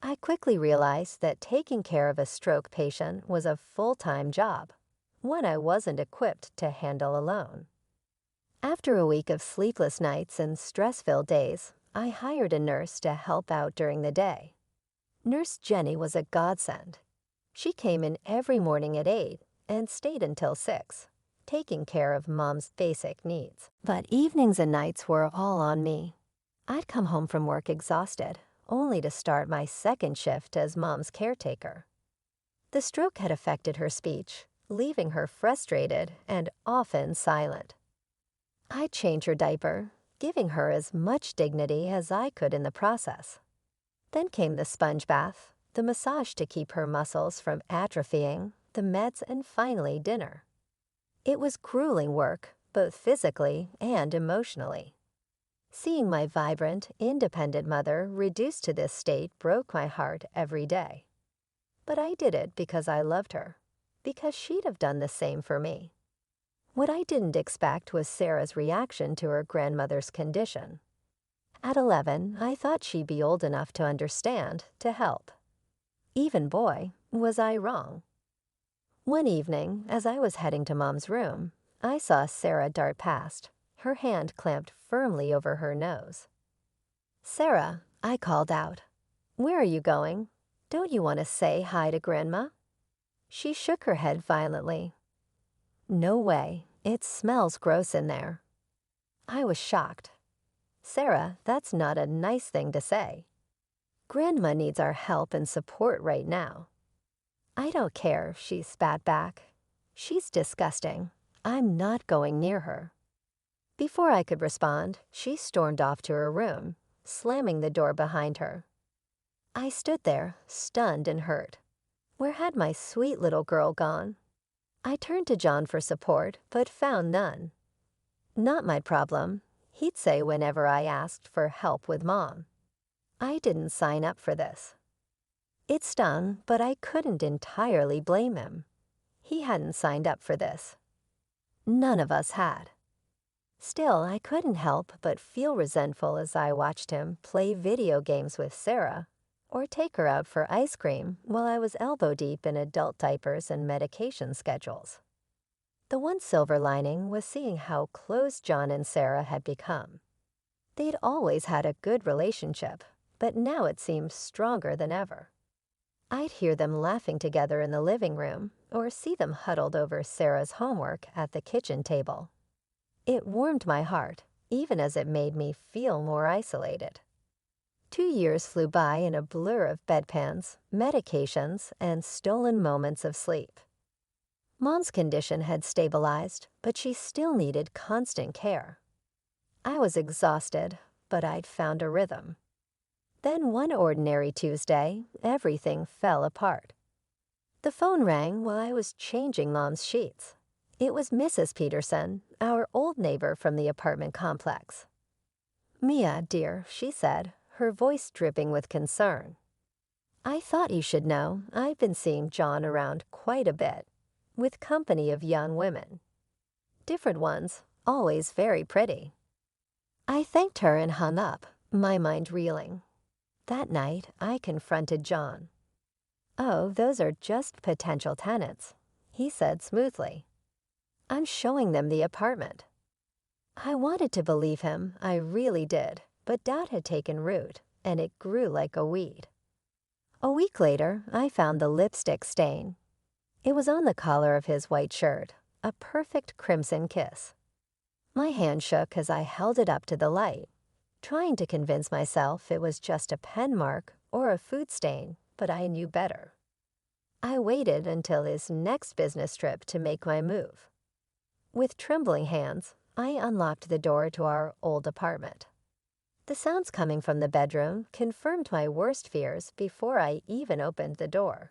I quickly realized that taking care of a stroke patient was a full-time job, one I wasn't equipped to handle alone. After a week of sleepless nights and stress-filled days, I hired a nurse to help out during the day. Nurse Jenny was a godsend. She came in every morning at 8 and stayed until 6, taking care of Mom's basic needs. But evenings and nights were all on me. I'd come home from work exhausted, only to start my second shift as Mom's caretaker. The stroke had affected her speech, leaving her frustrated and often silent. I'd change her diaper, giving her as much dignity as I could in the process. Then came the sponge bath, the massage to keep her muscles from atrophying, the meds, and finally dinner. It was grueling work, both physically and emotionally. Seeing my vibrant, independent mother reduced to this state broke my heart every day. But I did it because I loved her, because she'd have done the same for me. What I didn't expect was Sarah's reaction to her grandmother's condition. At 11, I thought she'd be old enough to understand, to help. Even boy, was I wrong. One evening, as I was heading to Mom's room, I saw Sarah dart past, her hand clamped firmly over her nose. "Sarah," I called out. "Where are you going? Don't you want to say hi to Grandma?" She shook her head violently. "No way. It smells gross in there." I was shocked. "Sarah, that's not a nice thing to say. Grandma needs our help and support right now." "I don't care," she spat back. "She's disgusting. I'm not going near her." Before I could respond, she stormed off to her room, slamming the door behind her. I stood there, stunned and hurt. Where had my sweet little girl gone? I turned to John for support, but found none. Not my problem, he'd say whenever I asked for help with Mom. I didn't sign up for this. It stung, but I couldn't entirely blame him. He hadn't signed up for this. None of us had. Still, I couldn't help but feel resentful as I watched him play video games with Sarah or take her out for ice cream while I was elbow-deep in adult diapers and medication schedules. The one silver lining was seeing how close John and Sarah had become. They'd always had a good relationship, but now it seemed stronger than ever. I'd hear them laughing together in the living room or see them huddled over Sarah's homework at the kitchen table. It warmed my heart, even as it made me feel more isolated. 2 years flew by in a blur of bedpans, medications, and stolen moments of sleep. Mom's condition had stabilized, but she still needed constant care. I was exhausted, but I'd found a rhythm. Then one ordinary Tuesday, everything fell apart. The phone rang while I was changing Mom's sheets. It was Mrs. Peterson, our old neighbor from the apartment complex. "Mia, dear," she said, her voice dripping with concern. "I thought you should know I've been seeing John around quite a bit, with company of young women. Different ones, always very pretty." I thanked her and hung up, my mind reeling. That night, I confronted John. "Oh, those are just potential tenants," he said smoothly. "I'm showing them the apartment." I wanted to believe him, I really did, but doubt had taken root, and it grew like a weed. A week later, I found the lipstick stain. It was on the collar of his white shirt, a perfect crimson kiss. My hand shook as I held it up to the light, trying to convince myself it was just a pen mark or a food stain, but I knew better. I waited until his next business trip to make my move. With trembling hands, I unlocked the door to our old apartment. The sounds coming from the bedroom confirmed my worst fears before I even opened the door.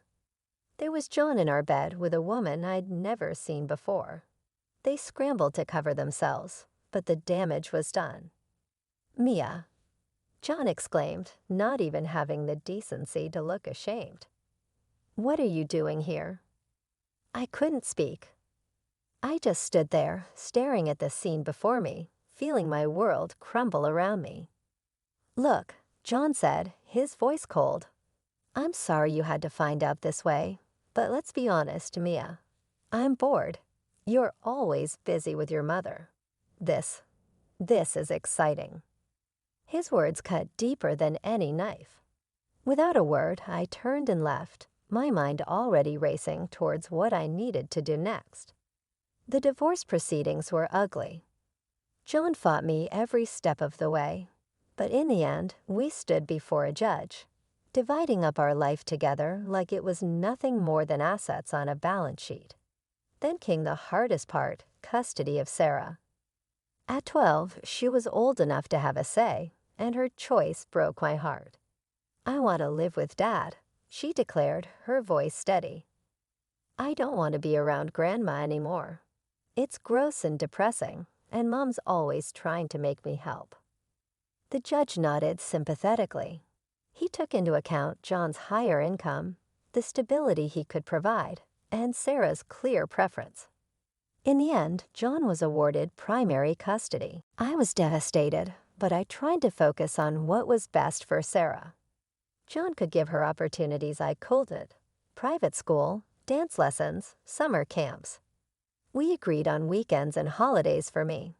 There was John in our bed with a woman I'd never seen before. They scrambled to cover themselves, but the damage was done. "Mia," John exclaimed, not even having the decency to look ashamed. "What are you doing here?" I couldn't speak. I just stood there, staring at the scene before me, feeling my world crumble around me. "Look," John said, his voice cold. "I'm sorry you had to find out this way, but let's be honest, Mia. I'm bored. You're always busy with your mother. This is exciting." His words cut deeper than any knife. Without a word, I turned and left, my mind already racing towards what I needed to do next. The divorce proceedings were ugly. John fought me every step of the way, but in the end, we stood before a judge, dividing up our life together like it was nothing more than assets on a balance sheet. Then came the hardest part, custody of Sarah. At 12, she was old enough to have a say, and her choice broke my heart. "I want to live with Dad," she declared, her voice steady. "I don't want to be around Grandma anymore. It's gross and depressing, and Mom's always trying to make me help." The judge nodded sympathetically. He took into account John's higher income, the stability he could provide, and Sarah's clear preference. In the end, John was awarded primary custody. I was devastated, but I tried to focus on what was best for Sarah. John could give her opportunities I couldn't: private school, dance lessons, summer camps. We agreed on weekends and holidays for me,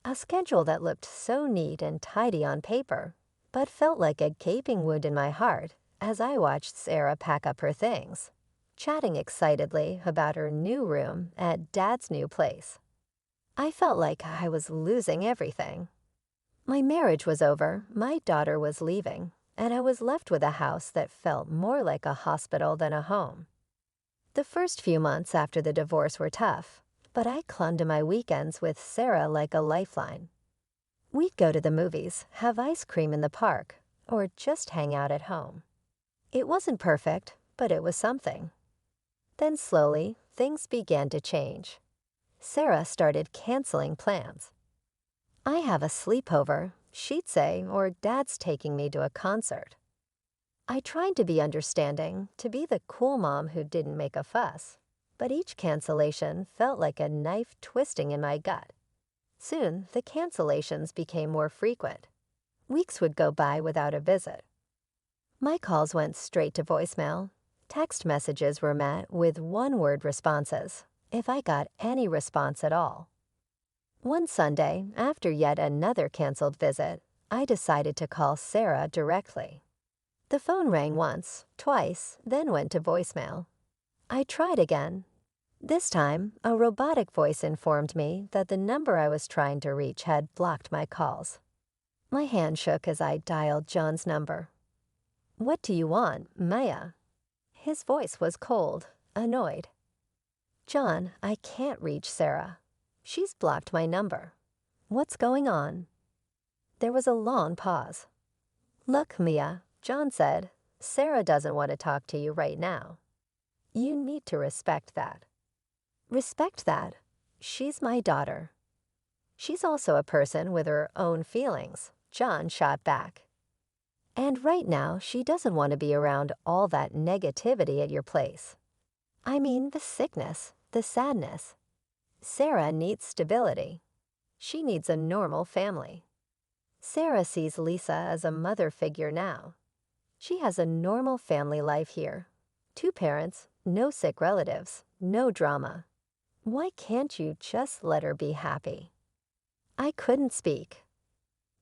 a schedule that looked so neat and tidy on paper, but felt like a gaping wound in my heart as I watched Sarah pack up her things, chatting excitedly about her new room at Dad's new place. I felt like I was losing everything. My marriage was over, my daughter was leaving, and I was left with a house that felt more like a hospital than a home. The first few months after the divorce were tough, but I clung to my weekends with Sarah like a lifeline. We'd go to the movies, have ice cream in the park, or just hang out at home. It wasn't perfect, but it was something. Then slowly, things began to change. Sarah started canceling plans. "I have a sleepover," she'd say, or "Dad's taking me to a concert." I tried to be understanding, to be the cool mom who didn't make a fuss, but each cancellation felt like a knife twisting in my gut. Soon, the cancellations became more frequent. Weeks would go by without a visit. My calls went straight to voicemail. Text messages were met with one-word responses, if I got any response at all. One Sunday, after yet another canceled visit, I decided to call Sarah directly. The phone rang once, twice, then went to voicemail. I tried again. This time, a robotic voice informed me that the number I was trying to reach had blocked my calls. My hand shook as I dialed John's number. "What do you want, Maya?" His voice was cold, annoyed. "John, I can't reach Sarah. She's blocked my number. What's going on?" There was a long pause. "Look, Mia," John said, "Sarah doesn't want to talk to you right now. You need to respect that." "Respect that? She's my daughter." "She's also a person with her own feelings," John shot back. "And right now, she doesn't want to be around all that negativity at your place. I mean the sickness, the sadness. Sarah needs stability. She needs a normal family. Sarah sees Lisa as a mother figure now. She has a normal family life here. 2 parents, no sick relatives, no drama. Why can't you just let her be happy?" I couldn't speak.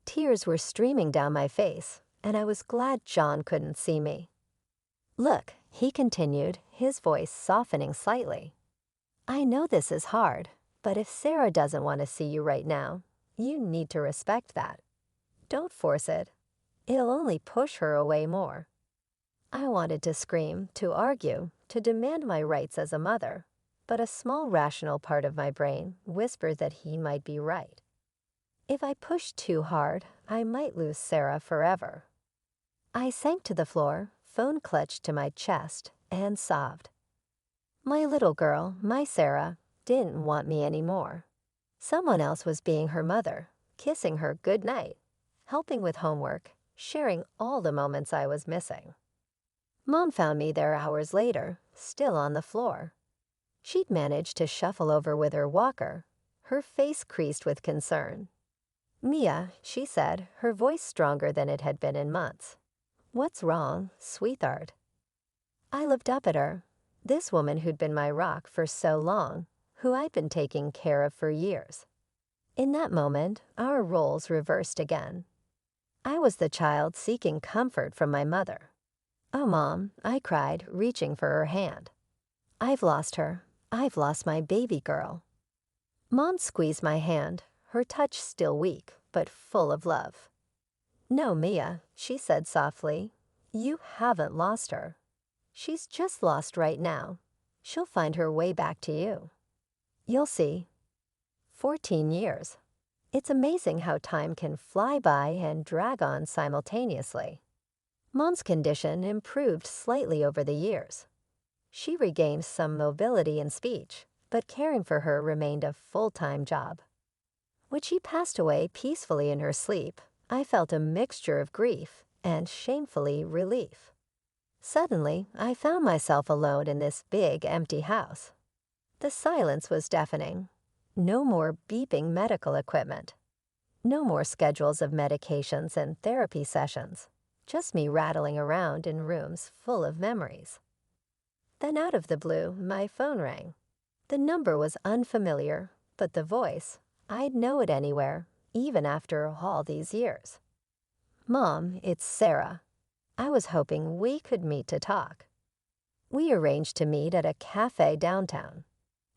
Tears were streaming down my face, and I was glad John couldn't see me. "Look," he continued, his voice softening slightly. "I know this is hard, but if Sarah doesn't want to see you right now, you need to respect that. Don't force it. It'll only push her away more." I wanted to scream, to argue, to demand my rights as a mother, but a small rational part of my brain whispered that he might be right. If I pushed too hard, I might lose Sarah forever. I sank to the floor, phone clutched to my chest, and sobbed. My little girl, my Sarah, didn't want me anymore. Someone else was being her mother, kissing her good night, helping with homework, sharing all the moments I was missing. Mom found me there hours later, still on the floor. She'd managed to shuffle over with her walker, her face creased with concern. "Mia," she said, her voice stronger than it had been in months. "What's wrong, sweetheart?" I looked up at her, this woman who'd been my rock for so long, who I'd been taking care of for years. In that moment, our roles reversed again. I was the child seeking comfort from my mother. "Oh, Mom," I cried, reaching for her hand. "I've lost her. I've lost my baby girl." Mom squeezed my hand, her touch still weak, but full of love. "No, Mia," she said softly. "You haven't lost her. She's just lost right now. She'll find her way back to you. You'll see." 14 years. It's amazing how time can fly by and drag on simultaneously. Mom's condition improved slightly over the years. She regained some mobility and speech, but caring for her remained a full-time job. When she passed away peacefully in her sleep, I felt a mixture of grief and shamefully relief. Suddenly, I found myself alone in this big, empty house. The silence was deafening. No more beeping medical equipment. No more schedules of medications and therapy sessions. Just me rattling around in rooms full of memories. Then out of the blue, my phone rang. The number was unfamiliar, but the voice, I'd know it anywhere, even after all these years. "Mom, it's Sarah. I was hoping we could meet to talk." We arranged to meet at a cafe downtown.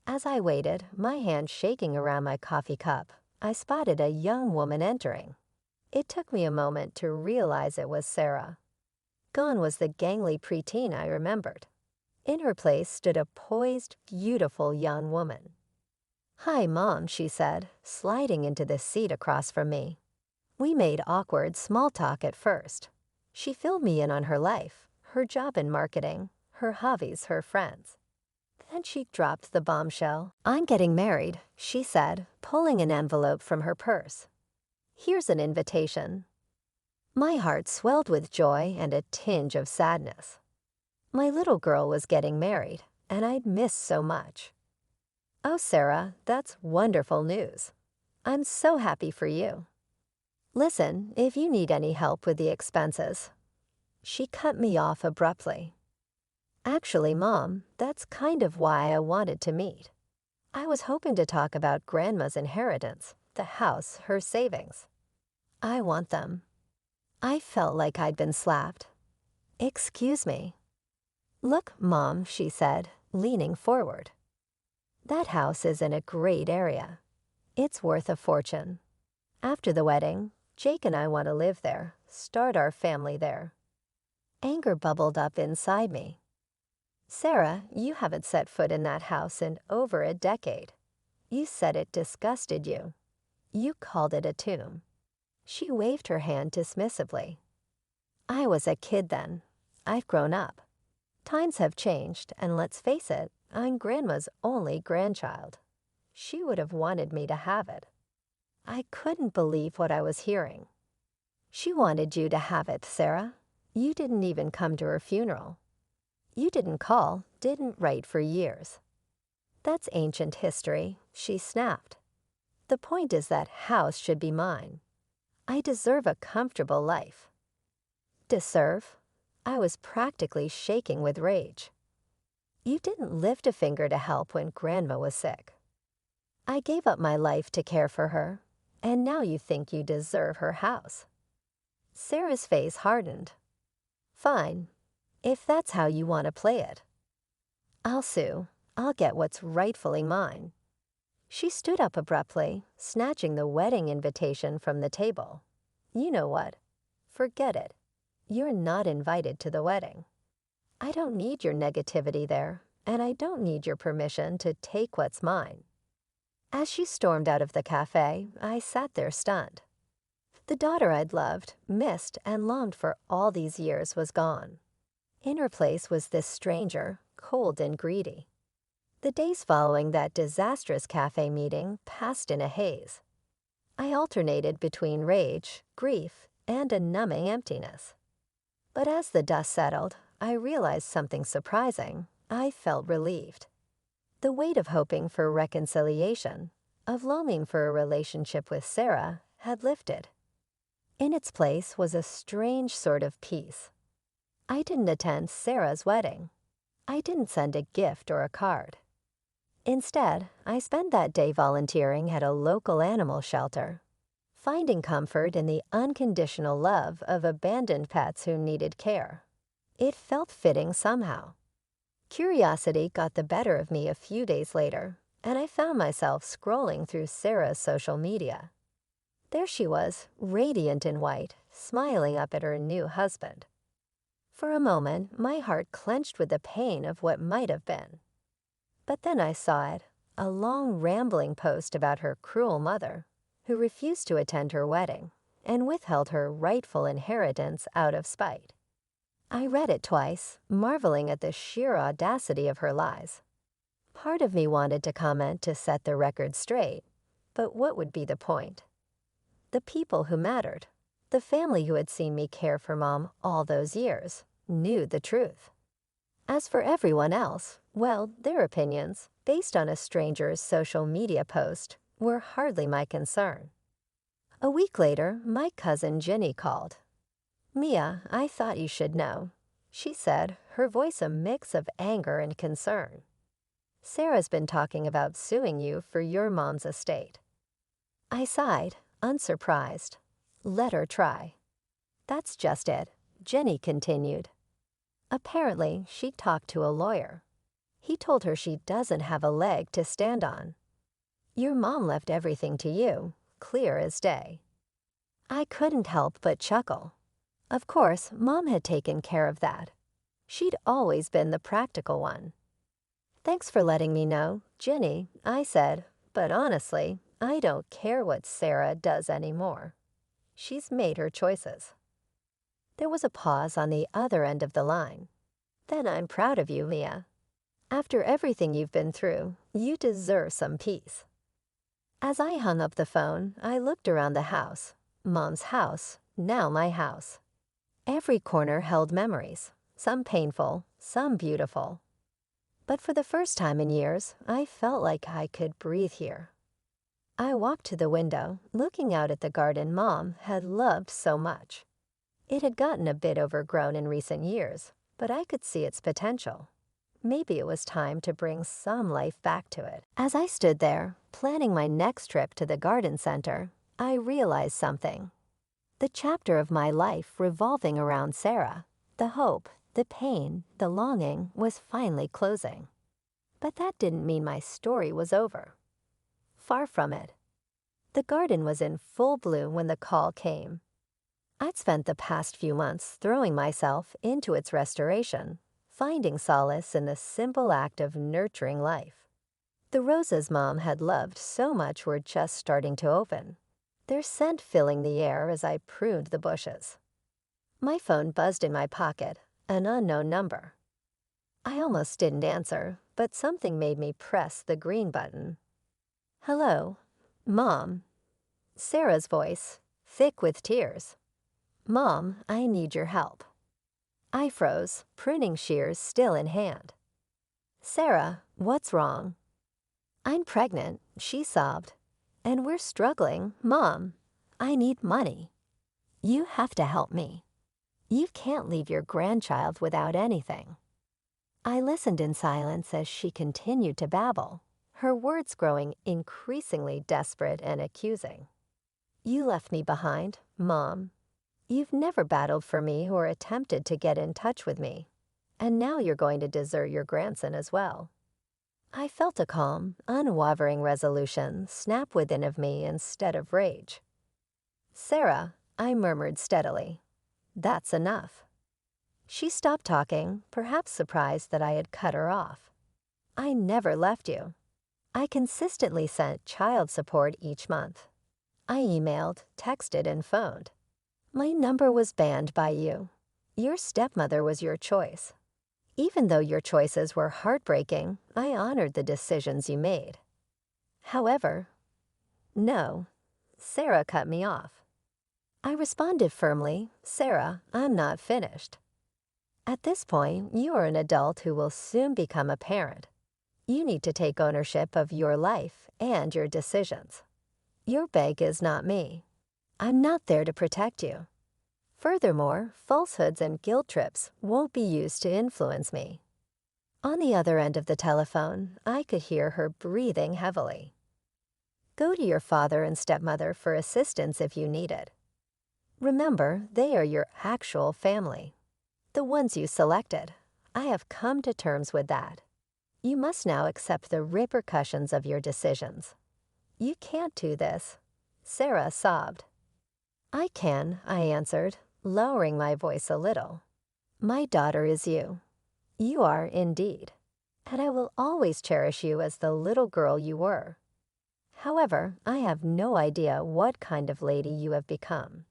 As I waited, my hand shaking around my coffee cup, I spotted a young woman entering. It took me a moment to realize it was Sarah. Gone was the gangly preteen I remembered. In her place stood a poised, beautiful young woman. "Hi, Mom," she said, sliding into the seat across from me. We made awkward small talk at first. She filled me in on her life, her job in marketing, her hobbies, her friends. Then she dropped the bombshell. "I'm getting married," she said, pulling an envelope from her purse. "Here's an invitation." My heart swelled with joy and a tinge of sadness. My little girl was getting married, and I'd missed so much. "Oh, Sarah, that's wonderful news. I'm so happy for you. Listen, if you need any help with the expenses." She cut me off abruptly. "Actually, Mom, that's kind of why I wanted to meet. I was hoping to talk about Grandma's inheritance, the house, her savings. I want them." I felt like I'd been slapped. "Excuse me." "Look, Mom," she said, leaning forward. "That house is in a great area. It's worth a fortune. After the wedding, Jake and I want to live there, start our family there." Anger bubbled up inside me. "Sarah, you haven't set foot in that house in over a decade. You said it disgusted you. You called it a tomb." She waved her hand dismissively. "I was a kid then. I've grown up. Times have changed, and let's face it, I'm Grandma's only grandchild. She would have wanted me to have it." I couldn't believe what I was hearing. "She wanted you to have it, Sarah. You didn't even come to her funeral. You didn't call, didn't write for years. That's ancient history," she snapped. "The point is that house should be mine. I deserve a comfortable life." Deserve? I was practically shaking with rage. "You didn't lift a finger to help when Grandma was sick. I gave up my life to care for her, and now you think you deserve her house." Sarah's face hardened. "Fine, if that's how you want to play it. I'll sue. I'll get what's rightfully mine." She stood up abruptly, snatching the wedding invitation from the table. "You know what? Forget it. You're not invited to the wedding. I don't need your negativity there, and I don't need your permission to take what's mine." As she stormed out of the cafe, I sat there stunned. The daughter I'd loved, missed, and longed for all these years was gone. In her place was this stranger, cold and greedy. The days following that disastrous cafe meeting passed in a haze. I alternated between rage, grief, and a numbing emptiness. But as the dust settled, I realized something surprising. I felt relieved. The weight of hoping for reconciliation, of longing for a relationship with Sarah, had lifted. In its place was a strange sort of peace. I didn't attend Sarah's wedding. I didn't send a gift or a card. Instead, I spent that day volunteering at a local animal shelter, finding comfort in the unconditional love of abandoned pets who needed care. It felt fitting somehow. Curiosity got the better of me a few days later, and I found myself scrolling through Sarah's social media. There she was, radiant in white, smiling up at her new husband. For a moment, my heart clenched with the pain of what might have been. But then I saw it, a long rambling post about her cruel mother, who refused to attend her wedding and withheld her rightful inheritance out of spite. I read it twice, marveling at the sheer audacity of her lies. Part of me wanted to comment to set the record straight, but what would be the point? The people who mattered, the family who had seen me care for Mom all those years, knew the truth. As for everyone else, well, their opinions, based on a stranger's social media post, were hardly my concern. A week later, my cousin Jenny called. "Mia, I thought you should know," she said, her voice a mix of anger and concern. "Sarah's been talking about suing you for your mom's estate." I sighed, unsurprised. Let her try. "That's just it," Jenny continued. "Apparently, she talked to a lawyer. He told her she doesn't have a leg to stand on. Your mom left everything to you, clear as day." I couldn't help but chuckle. Of course, Mom had taken care of that. She'd always been the practical one. "Thanks for letting me know, Jenny," I said, "but honestly, I don't care what Sarah does anymore. She's made her choices." There was a pause on the other end of the line. "Then I'm proud of you, Mia. After everything you've been through, you deserve some peace." As I hung up the phone, I looked around the house. Mom's house, now my house. Every corner held memories, some painful, some beautiful. But for the first time in years, I felt like I could breathe here. I walked to the window, looking out at the garden Mom had loved so much. It had gotten a bit overgrown in recent years, but I could see its potential. Maybe it was time to bring some life back to it. As I stood there, planning my next trip to the garden center, I realized something. The chapter of my life revolving around Sarah, the hope, the pain, the longing, was finally closing. But that didn't mean my story was over. Far from it. The garden was in full bloom when the call came. I'd spent the past few months throwing myself into its restoration, finding solace in the simple act of nurturing life. The roses Mom had loved so much were just starting to open, their scent filling the air as I pruned the bushes. My phone buzzed in my pocket, an unknown number. I almost didn't answer, but something made me press the green button. "Hello, Mom." Sarah's voice, thick with tears. "Mom, I need your help." I froze, pruning shears still in hand. "Sarah, what's wrong?" "I'm pregnant," she sobbed. "And we're struggling, Mom. I need money. You have to help me. You can't leave your grandchild without anything." I listened in silence as she continued to babble, her words growing increasingly desperate and accusing. "You left me behind, Mom. You've never battled for me or attempted to get in touch with me. And now you're going to desert your grandson as well." I felt a calm, unwavering resolution snap within of me instead of rage. "Sarah," I murmured steadily, "that's enough." She stopped talking, perhaps surprised that I had cut her off. "I never left you. I consistently sent child support each month. I emailed, texted, and phoned. My number was banned by you. Your stepmother was your choice. Even though your choices were heartbreaking, I honored the decisions you made. However, no." Sarah cut me off. I responded firmly, "Sarah, I'm not finished. At this point, you are an adult who will soon become a parent. You need to take ownership of your life and your decisions. Your bank is not me. I'm not there to protect you. Furthermore, falsehoods and guilt trips won't be used to influence me." On the other end of the telephone, I could hear her breathing heavily. "Go to your father and stepmother for assistance if you need it. Remember, they are your actual family. The ones you selected. I have come to terms with that. You must now accept the repercussions of your decisions. You can't do this. Sarah sobbed. I can, I answered, lowering my voice a little. My daughter is you. You are indeed. And I will always cherish you as the little girl you were. However, I have no idea what kind of lady you have become.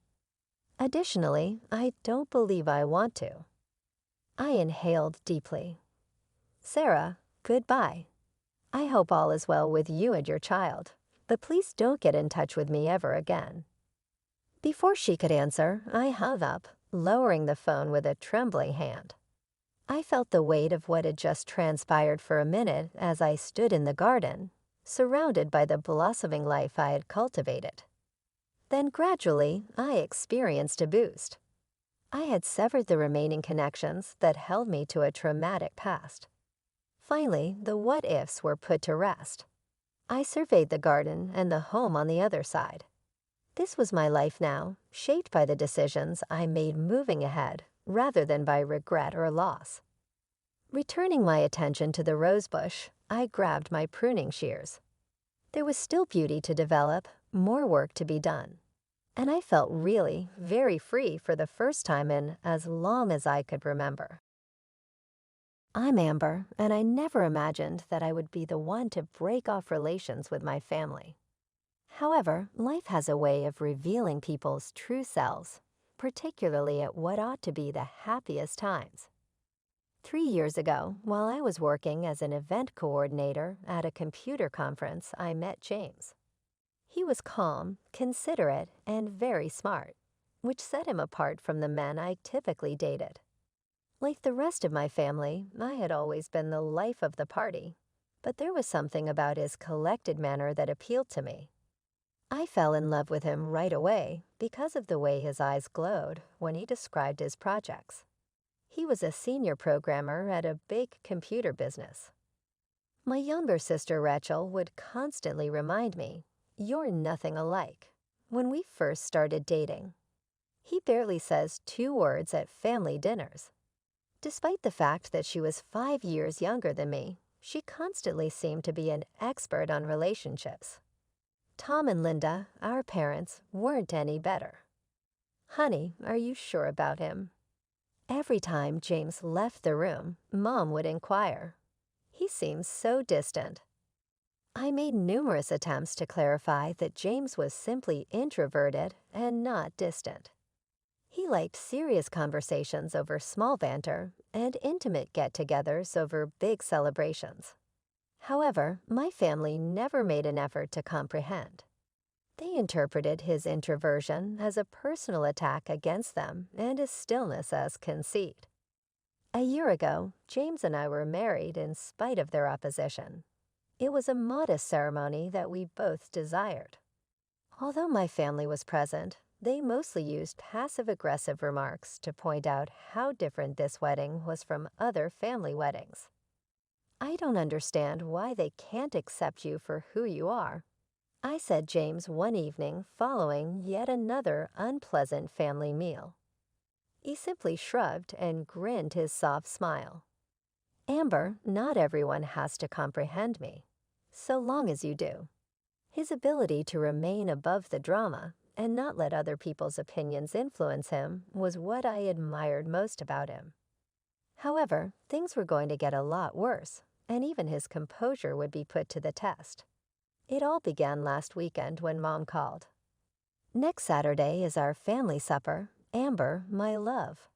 Additionally, I don't believe I want to. I inhaled deeply. Sarah, goodbye. I hope all is well with you and your child, but please don't get in touch with me ever again. Before she could answer, I hung up, lowering the phone with a trembling hand. I felt the weight of what had just transpired for a minute as I stood in the garden, surrounded by the blossoming life I had cultivated. Then gradually, I experienced a boost. I had severed the remaining connections that held me to a traumatic past. Finally, the what-ifs were put to rest. I surveyed the garden and the home on the other side. This was my life now, shaped by the decisions I made moving ahead, rather than by regret or loss. Returning my attention to the rosebush, I grabbed my pruning shears. There was still beauty to develop, more work to be done. And I felt really, very free for the first time in as long as I could remember. I'm Amber, and I never imagined that I would be the one to break off relations with my family. However, life has a way of revealing people's true selves, particularly at what ought to be the happiest times. 3 years ago, while I was working as an event coordinator at a computer conference, I met James. He was calm, considerate, and very smart, which set him apart from the men I typically dated. Like the rest of my family, I had always been the life of the party, but there was something about his collected manner that appealed to me. I fell in love with him right away because of the way his eyes glowed when he described his projects. He was a senior programmer at a big computer business. My younger sister Rachel would constantly remind me, "You're nothing alike," when we first started dating. He barely says 2 words at family dinners. Despite the fact that she was 5 years younger than me, she constantly seemed to be an expert on relationships. Tom and Linda, our parents, weren't any better. "Honey, are you sure about him?" Every time James left the room, Mom would inquire. "He seems so distant." I made numerous attempts to clarify that James was simply introverted and not distant. He liked serious conversations over small banter and intimate get-togethers over big celebrations. However, my family never made an effort to comprehend. They interpreted his introversion as a personal attack against them and his stillness as conceit. A year ago, James and I were married in spite of their opposition. It was a modest ceremony that we both desired. Although my family was present, they mostly used passive-aggressive remarks to point out how different this wedding was from other family weddings. "I don't understand why they can't accept you for who you are," I said James one evening following yet another unpleasant family meal. He simply shrugged and grinned his soft smile. "Amber, not everyone has to comprehend me, so long as you do." His ability to remain above the drama and not let other people's opinions influence him was what I admired most about him. However, things were going to get a lot worse, and even his composure would be put to the test. It all began last weekend when Mom called. "Next Saturday is our family supper, Amber, my love.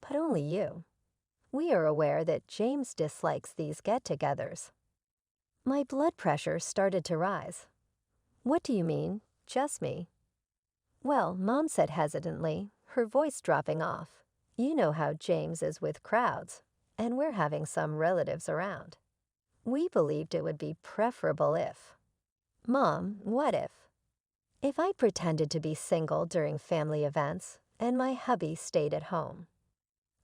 But only you. We are aware that James dislikes these get-togethers." My blood pressure started to rise. "What do you mean, just me?" "Well," Mom said hesitantly, her voice dropping off, "you know how James is with crowds, and we're having some relatives around. We believed it would be preferable if—" "Mom, what if?" "If I pretended to be single during family events, and my hubby stayed at home."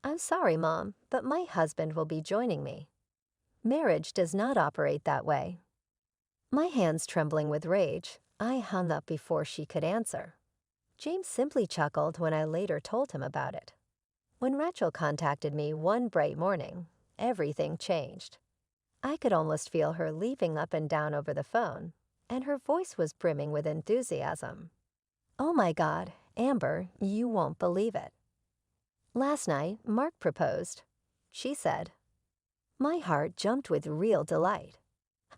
"I'm sorry, Mom, but my husband will be joining me." "Marriage does not operate that way." My hands trembling with rage, I hung up before she could answer. James simply chuckled when I later told him about it. When Rachel contacted me one bright morning, everything changed. I could almost feel her leaping up and down over the phone, and her voice was brimming with enthusiasm. "Oh my God, Amber, you won't believe it. Last night, Mark proposed," she said. My heart jumped with real delight.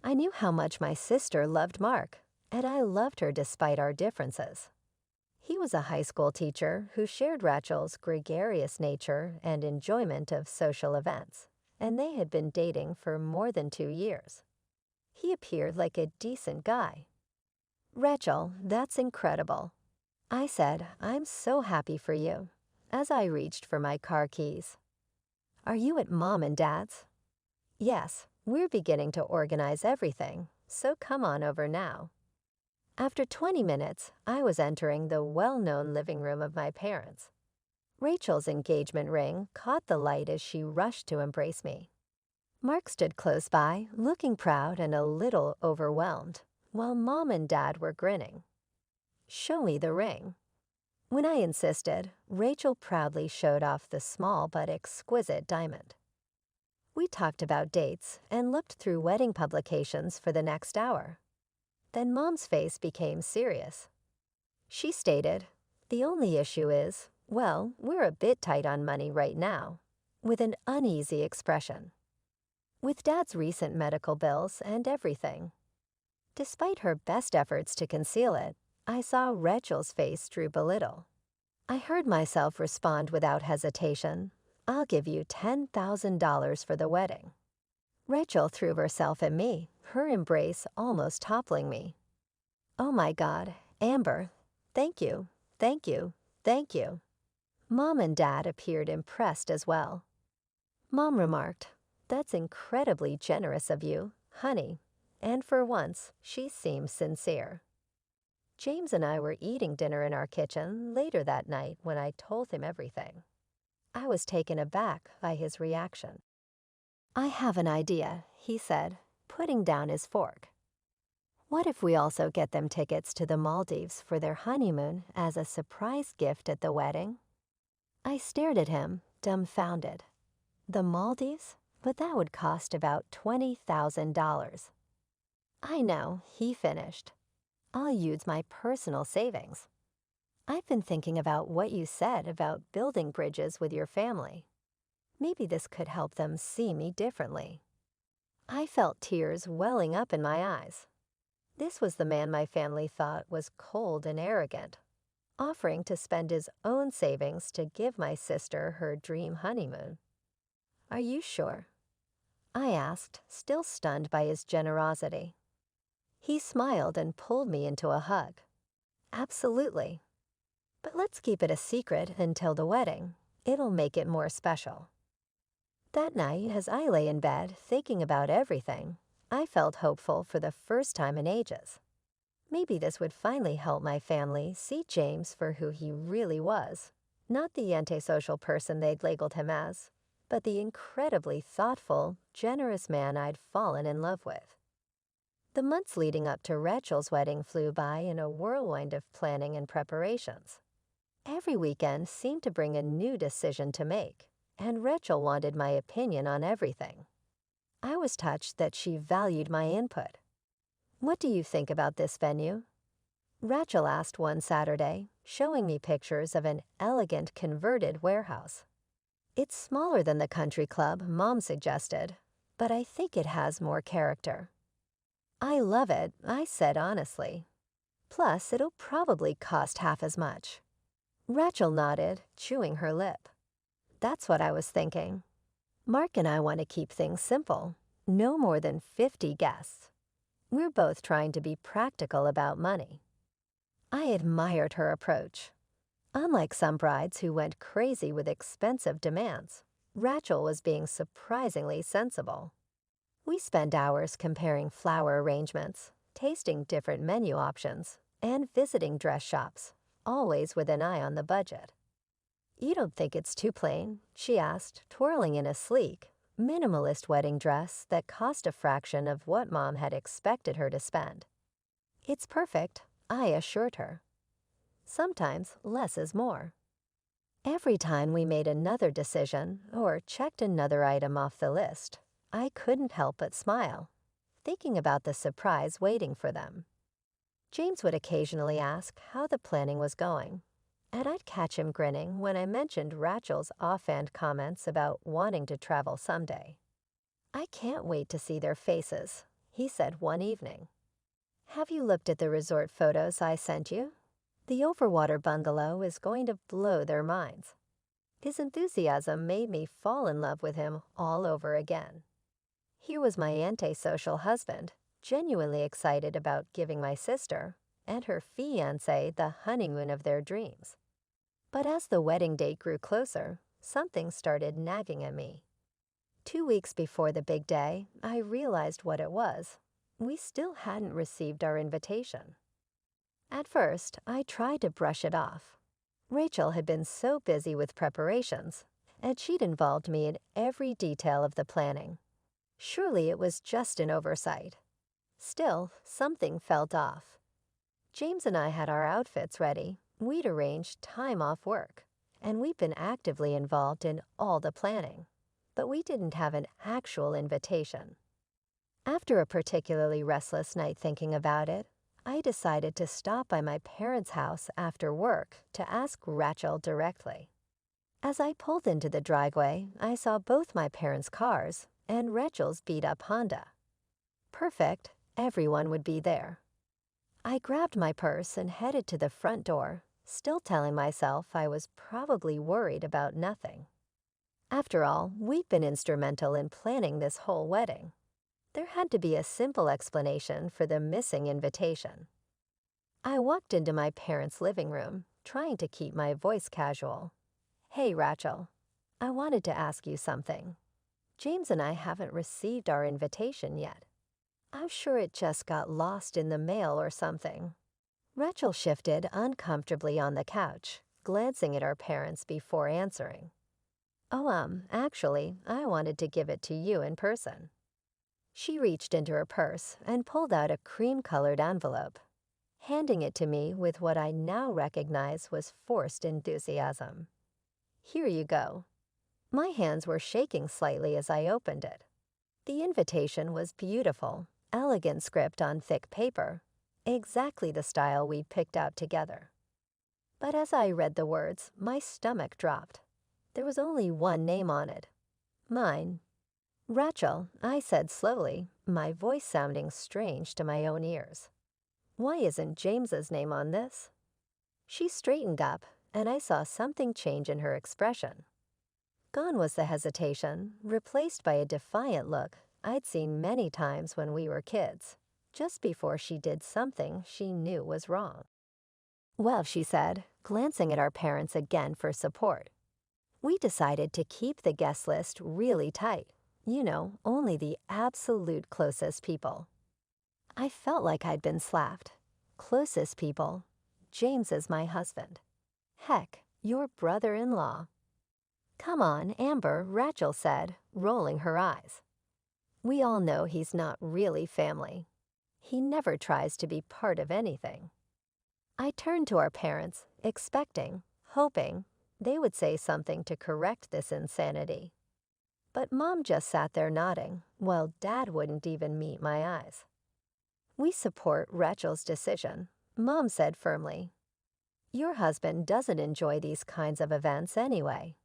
I knew how much my sister loved Mark, and I loved her despite our differences. He was a high school teacher who shared Rachel's gregarious nature and enjoyment of social events, and they had been dating for more than 2 years. He appeared like a decent guy. "Rachel, that's incredible," I said. "I'm so happy for you," as I reached for my car keys. "Are you at Mom and Dad's?" "Yes, we're beginning to organize everything, so come on over now." After 20 minutes, I was entering the well-known living room of my parents. Rachel's engagement ring caught the light as she rushed to embrace me. Mark stood close by, looking proud and a little overwhelmed, while Mom and Dad were grinning. "Show me the ring." When I insisted, Rachel proudly showed off the small but exquisite diamond. We talked about dates and looked through wedding publications for the next hour. Then Mom's face became serious. She stated, "The only issue is, well, we're a bit tight on money right now," with an uneasy expression. With Dad's recent medical bills and everything. Despite her best efforts to conceal it, I saw Rachel's face droop a little. I heard myself respond without hesitation, "I'll give you $10,000 for the wedding." Rachel threw herself at me, her embrace almost toppling me. "Oh my God, Amber, thank you, thank you, thank you." Mom and Dad appeared impressed as well. Mom remarked, "That's incredibly generous of you, honey," and for once, she seemed sincere. James and I were eating dinner in our kitchen later that night when I told him everything. I was taken aback by his reaction. "I have an idea," he said, putting down his fork. "What if we also get them tickets to the Maldives for their honeymoon as a surprise gift at the wedding?" I stared at him, dumbfounded. The Maldives? But that would cost about $20,000. "I know," he finished. "I'll use my personal savings. I've been thinking about what you said about building bridges with your family. Maybe this could help them see me differently." I felt tears welling up in my eyes. This was the man my family thought was cold and arrogant, offering to spend his own savings to give my sister her dream honeymoon. "Are you sure?" I asked, still stunned by his generosity. He smiled and pulled me into a hug. "Absolutely. But let's keep it a secret until the wedding. It'll make it more special." That night, as I lay in bed thinking about everything, I felt hopeful for the first time in ages. Maybe this would finally help my family see James for who he really was, not the antisocial person they'd labeled him as, but the incredibly thoughtful, generous man I'd fallen in love with. The months leading up to Rachel's wedding flew by in a whirlwind of planning and preparations. Every weekend seemed to bring a new decision to make, and Rachel wanted my opinion on everything. I was touched that she valued my input. "What do you think about this venue?" Rachel asked one Saturday, showing me pictures of an elegant converted warehouse. "It's smaller than the country club Mom suggested, but I think it has more character." "I love it," I said honestly. "Plus, it'll probably cost half as much." Rachel nodded, chewing her lip. "That's what I was thinking. Mark and I want to keep things simple, no more than 50 guests. We're both trying to be practical about money." I admired her approach. Unlike some brides who went crazy with expensive demands, Rachel was being surprisingly sensible. We spent hours comparing flower arrangements, tasting different menu options, and visiting dress shops, always with an eye on the budget. "You don't think it's too plain?" she asked, twirling in a sleek, minimalist wedding dress that cost a fraction of what Mom had expected her to spend. "It's perfect," I assured her. Sometimes less is more. Every time we made another decision or checked another item off the list, I couldn't help but smile, thinking about the surprise waiting for them. James would occasionally ask how the planning was going, and I'd catch him grinning when I mentioned Rachel's offhand comments about wanting to travel someday. "I can't wait to see their faces," he said one evening. "Have you looked at the resort photos I sent you? The overwater bungalow is going to blow their minds." His enthusiasm made me fall in love with him all over again. Here was my antisocial husband, genuinely excited about giving my sister and her fiancé the honeymoon of their dreams. But as the wedding date grew closer, something started nagging at me. 2 weeks before the big day, I realized what it was. We still hadn't received our invitation. At first, I tried to brush it off. Rachel had been so busy with preparations, and she'd involved me in every detail of the planning. Surely it was just an oversight. Still, something felt off. James and I had our outfits ready, we'd arranged time off work, and we'd been actively involved in all the planning, but we didn't have an actual invitation. After a particularly restless night thinking about it, I decided to stop by my parents' house after work to ask Rachel directly. As I pulled into the driveway, I saw both my parents' cars and Rachel's beat-up Honda. Perfect, everyone would be there. I grabbed my purse and headed to the front door, still telling myself I was probably worried about nothing. After all, we'd been instrumental in planning this whole wedding. There had to be a simple explanation for the missing invitation. I walked into my parents' living room, trying to keep my voice casual. "Hey, Rachel, I wanted to ask you something. James and I haven't received our invitation yet. I'm sure it just got lost in the mail or something." Rachel shifted uncomfortably on the couch, glancing at our parents before answering. "Oh, actually, I wanted to give it to you in person." She reached into her purse and pulled out a cream-colored envelope, handing it to me with what I now recognize was forced enthusiasm. "Here you go." My hands were shaking slightly as I opened it. The invitation was beautiful, elegant script on thick paper, exactly the style we'd picked out together. But as I read the words, my stomach dropped. There was only one name on it. Mine. "Rachel," I said slowly, my voice sounding strange to my own ears. "Why isn't James's name on this?" She straightened up, and I saw something change in her expression. Gone was the hesitation, replaced by a defiant look I'd seen many times when we were kids, just before she did something she knew was wrong. "Well," she said, glancing at our parents again for support, "we decided to keep the guest list really tight. Only the absolute closest people." I felt like I'd been slapped. Closest people. James is my husband. Heck, your brother-in-law. "Come on, Amber," Rachel said, rolling her eyes. "We all know he's not really family. He never tries to be part of anything." I turned to our parents, expecting, hoping, they would say something to correct this insanity. But Mom just sat there nodding, while Dad wouldn't even meet my eyes. "We support Rachel's decision," Mom said firmly. "Your husband doesn't enjoy these kinds of events anyway.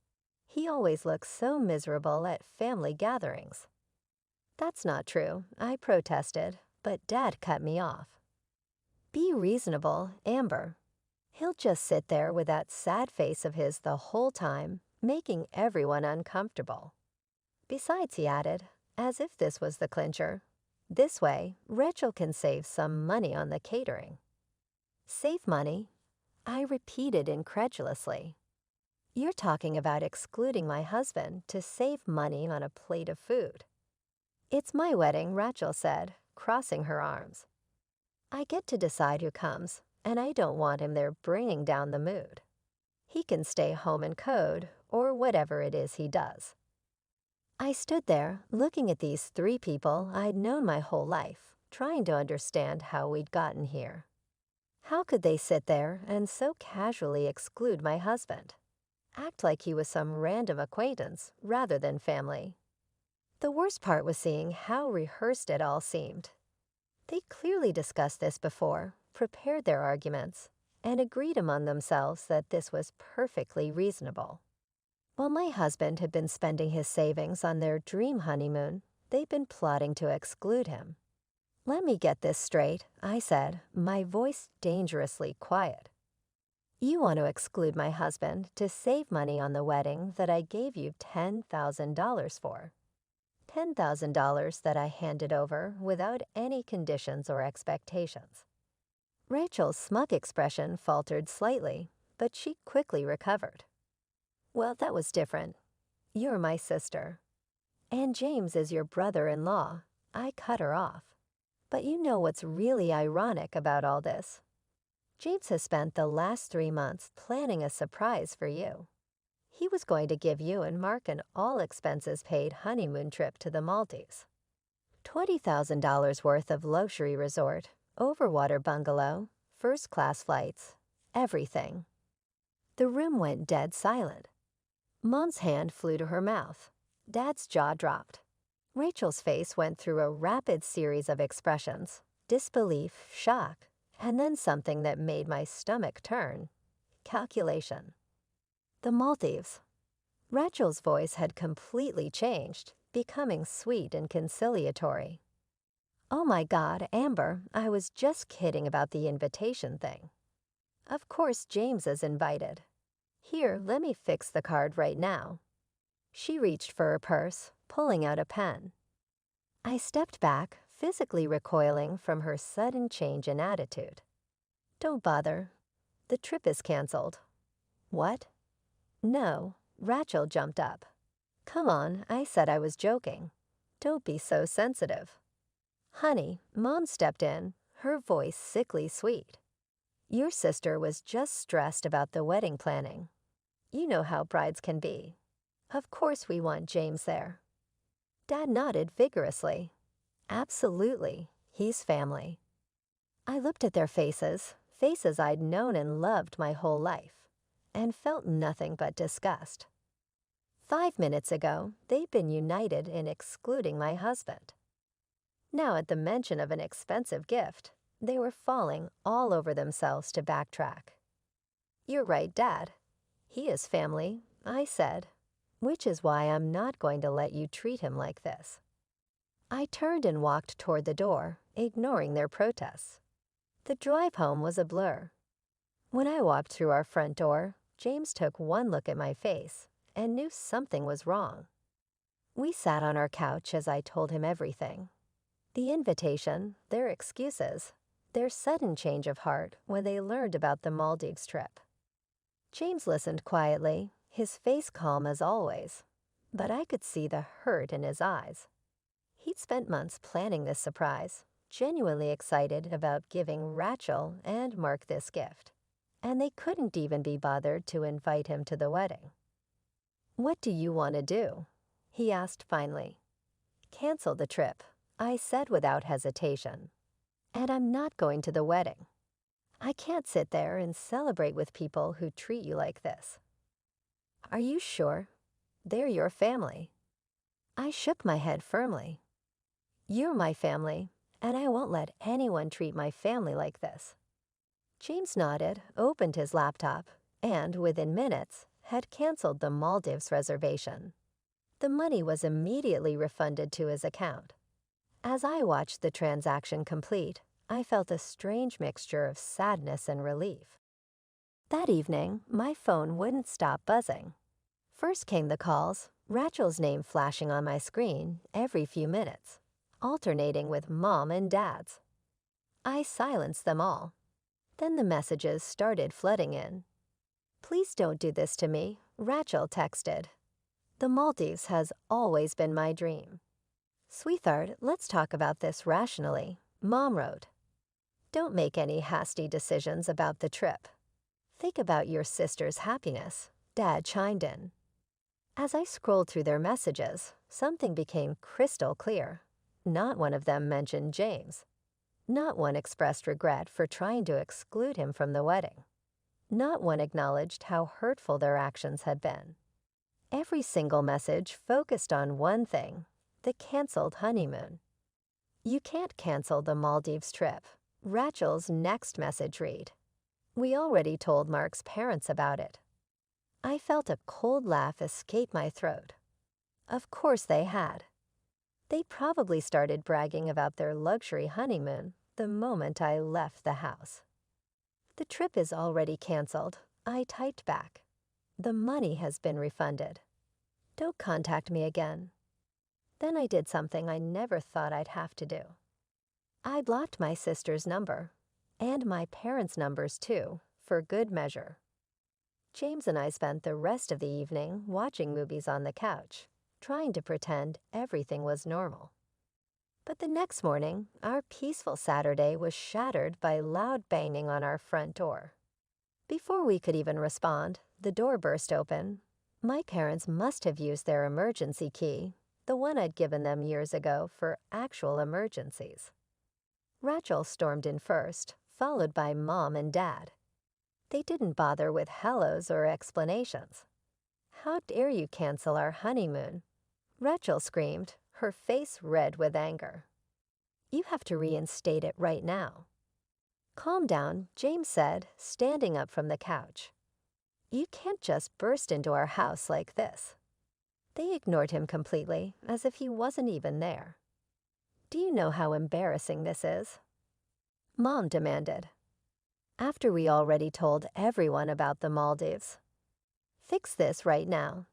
He always looks so miserable at family gatherings." "That's not true," I protested, but Dad cut me off. "Be reasonable, Amber. He'll just sit there with that sad face of his the whole time, making everyone uncomfortable." Besides, he added, as if this was the clincher, "this way, Rachel can save some money on the catering." "Save money?" I repeated incredulously. "You're talking about excluding my husband to save money on a plate of food." "It's my wedding," Rachel said, crossing her arms. "I get to decide who comes, and I don't want him there bringing down the mood. He can stay home and code, or whatever it is he does." I stood there, looking at these three people I'd known my whole life, trying to understand how we'd gotten here. How could they sit there and so casually exclude my husband? Act like he was some random acquaintance rather than family. The worst part was seeing how rehearsed it all seemed. They clearly discussed this before, prepared their arguments, and agreed among themselves that this was perfectly reasonable. While my husband had been spending his savings on their dream honeymoon, they'd been plotting to exclude him. "Let me get this straight," I said, my voice dangerously quiet. "You want to exclude my husband to save money on the wedding that I gave you $10,000 for. $10,000 that I handed over without any conditions or expectations." Rachel's smug expression faltered slightly, but she quickly recovered. "Well, that was different. You're my sister. And James is your brother-in-law." I cut her off. "But you know what's really ironic about all this? James has spent the last 3 months planning a surprise for you. He was going to give you and Mark an all-expenses-paid honeymoon trip to the Maldives. $20,000 worth of luxury resort, overwater bungalow, first-class flights, everything." The room went dead silent. Mom's hand flew to her mouth. Dad's jaw dropped. Rachel's face went through a rapid series of expressions: disbelief, shock, and then something that made my stomach turn: calculation. The Maldives. Rachel's voice had completely changed, becoming sweet and conciliatory. "Oh my God, Amber, I was just kidding about the invitation thing. Of course James is invited. Here, let me fix the card right now." She reached for her purse, pulling out a pen. I stepped back, physically recoiling from her sudden change in attitude. "Don't bother. The trip is canceled." "What?" "No." Rachel jumped up. "Come on, I said I was joking. Don't be so sensitive." "Honey," Mom stepped in, her voice sickly sweet. "Your sister was just stressed about the wedding planning. You know how brides can be. Of course we want James there." Dad nodded vigorously. "Absolutely. He's family." I looked at their faces, faces I'd known and loved my whole life, and felt nothing but disgust. 5 minutes ago, they'd been united in excluding my husband. Now, at the mention of an expensive gift, they were falling all over themselves to backtrack. "You're right, Dad. He is family," I said, "which is why I'm not going to let you treat him like this." I turned and walked toward the door, ignoring their protests. The drive home was a blur. When I walked through our front door, James took one look at my face and knew something was wrong. We sat on our couch as I told him everything. The invitation, their excuses, their sudden change of heart when they learned about the Maldives trip. James listened quietly, his face calm as always, but I could see the hurt in his eyes. He'd spent months planning this surprise, genuinely excited about giving Rachel and Mark this gift, and they couldn't even be bothered to invite him to the wedding. "What do you want to do?" he asked finally. "Cancel the trip," I said without hesitation. "And I'm not going to the wedding. I can't sit there and celebrate with people who treat you like this." "Are you sure? They're your family." I shook my head firmly. "You're my family, and I won't let anyone treat my family like this." James nodded, opened his laptop, and within minutes had canceled the Maldives reservation. The money was immediately refunded to his account. As I watched the transaction complete, I felt a strange mixture of sadness and relief. That evening, my phone wouldn't stop buzzing. First came the calls, Rachel's name flashing on my screen every few minutes, alternating with Mom and Dad's. I silenced them all. Then the messages started flooding in. "Please don't do this to me," Rachel texted. "The Maldives has always been my dream." "Sweetheart, let's talk about this rationally," Mom wrote. "Don't make any hasty decisions about the trip. Think about your sister's happiness," Dad chimed in. As I scrolled through their messages, something became crystal clear. Not one of them mentioned James. Not one expressed regret for trying to exclude him from the wedding. Not one acknowledged how hurtful their actions had been. Every single message focused on one thing: the canceled honeymoon. You can't cancel the Maldives trip. Rachel's next message read. We already told Mark's parents about it. I felt a cold laugh escape my throat. Of course they had. They probably started bragging about their luxury honeymoon the moment I left the house. The trip is already canceled, I typed back. The money has been refunded. Don't contact me again. Then I did something I never thought I'd have to do. I blocked my sister's number, and my parents' numbers too, for good measure. James and I spent the rest of the evening watching movies on the couch, trying to pretend everything was normal. But the next morning, our peaceful Saturday was shattered by loud banging on our front door. Before we could even respond, the door burst open. My parents must have used their emergency key, the one I'd given them years ago for actual emergencies. Rachel stormed in first, followed by Mom and Dad. They didn't bother with hellos or explanations. How dare you cancel our honeymoon? Rachel screamed, her face red with anger. You have to reinstate it right now. Calm down, James said, standing up from the couch. You can't just burst into our house like this. They ignored him completely, as if he wasn't even there. Do you know how embarrassing this is? Mom demanded. After we already told everyone about the Maldives. Fix this right now.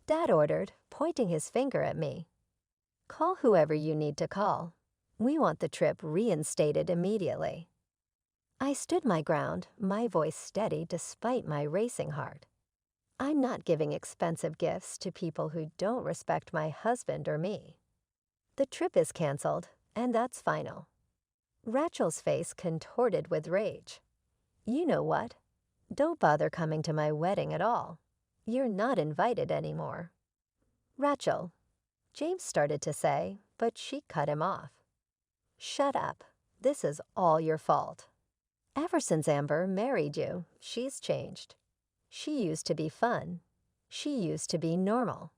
Dad ordered, pointing his finger at me. Call whoever you need to call. We want the trip reinstated immediately. I stood my ground, my voice steady despite my racing heart. I'm not giving expensive gifts to people who don't respect my husband or me. The trip is canceled, and that's final. Rachel's face contorted with rage. You know what? Don't bother coming to my wedding at all. You're not invited anymore. Rachel, James started to say, but she cut him off. Shut up. This is all your fault. Ever since Amber married you, she's changed. She used to be fun. She used to be normal.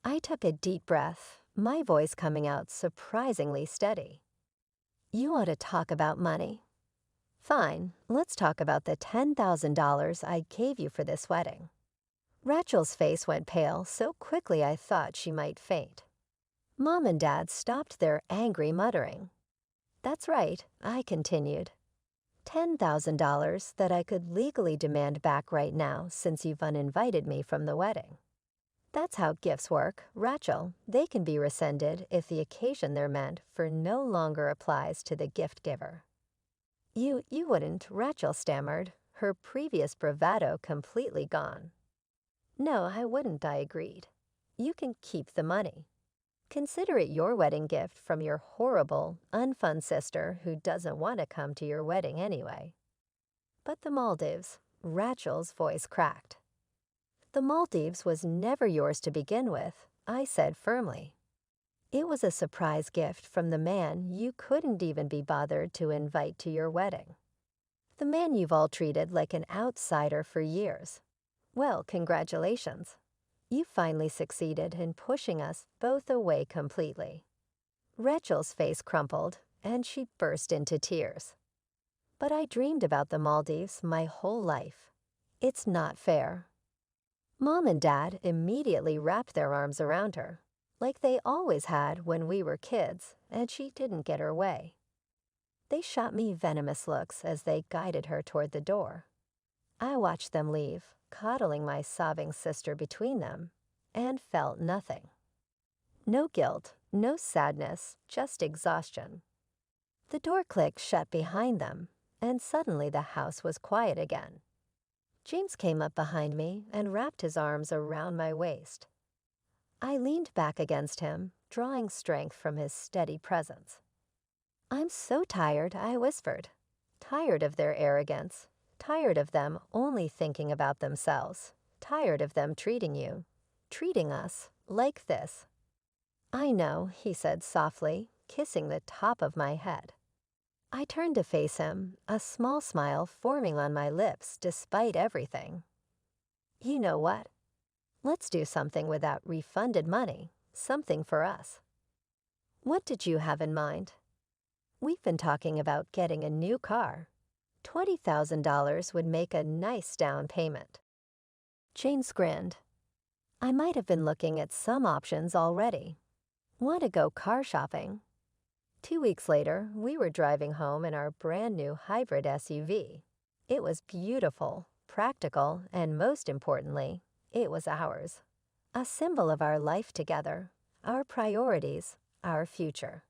I took a deep breath, my voice coming out surprisingly steady. You ought to talk about money. Fine, let's talk about the $10,000 I gave you for this wedding. Rachel's face went pale so quickly I thought she might faint. Mom and Dad stopped their angry muttering. That's right, I continued. $10,000 that I could legally demand back right now since you've uninvited me from the wedding. That's how gifts work, Rachel. They can be rescinded if the occasion they're meant for no longer applies to the gift giver. You wouldn't, Rachel stammered, her previous bravado completely gone. No, I wouldn't, I agreed. You can keep the money. Consider it your wedding gift from your horrible, unfun sister who doesn't want to come to your wedding anyway. But the Maldives, Rachel's voice cracked. The Maldives was never yours to begin with, I said firmly. It was a surprise gift from the man you couldn't even be bothered to invite to your wedding. The man you've all treated like an outsider for years. Well, congratulations. You finally succeeded in pushing us both away completely. Rachel's face crumpled, and she burst into tears. But I dreamed about the Maldives my whole life. It's not fair. Mom and Dad immediately wrapped their arms around her, like they always had when we were kids, and she didn't get her way. They shot me venomous looks as they guided her toward the door. I watched them leave, coddling my sobbing sister between them, and felt nothing. No guilt, no sadness, just exhaustion. The door clicked shut behind them, and suddenly the house was quiet again. James came up behind me and wrapped his arms around my waist. I leaned back against him, drawing strength from his steady presence. I'm so tired, I whispered. Tired of their arrogance. Tired of them only thinking about themselves. Tired of them treating us, like this. I know, he said softly, kissing the top of my head. I turned to face him, a small smile forming on my lips despite everything. You know what? Let's do something with that refunded money. something for us. What did you have in mind? We've been talking about getting a new car. $20,000 would make a nice down payment. James grinned. I might have been looking at some options already. Want to go car shopping? 2 weeks later, we were driving home in our brand new hybrid SUV. It was beautiful, practical, and most importantly, it was ours. A symbol of our life together, our priorities, our future.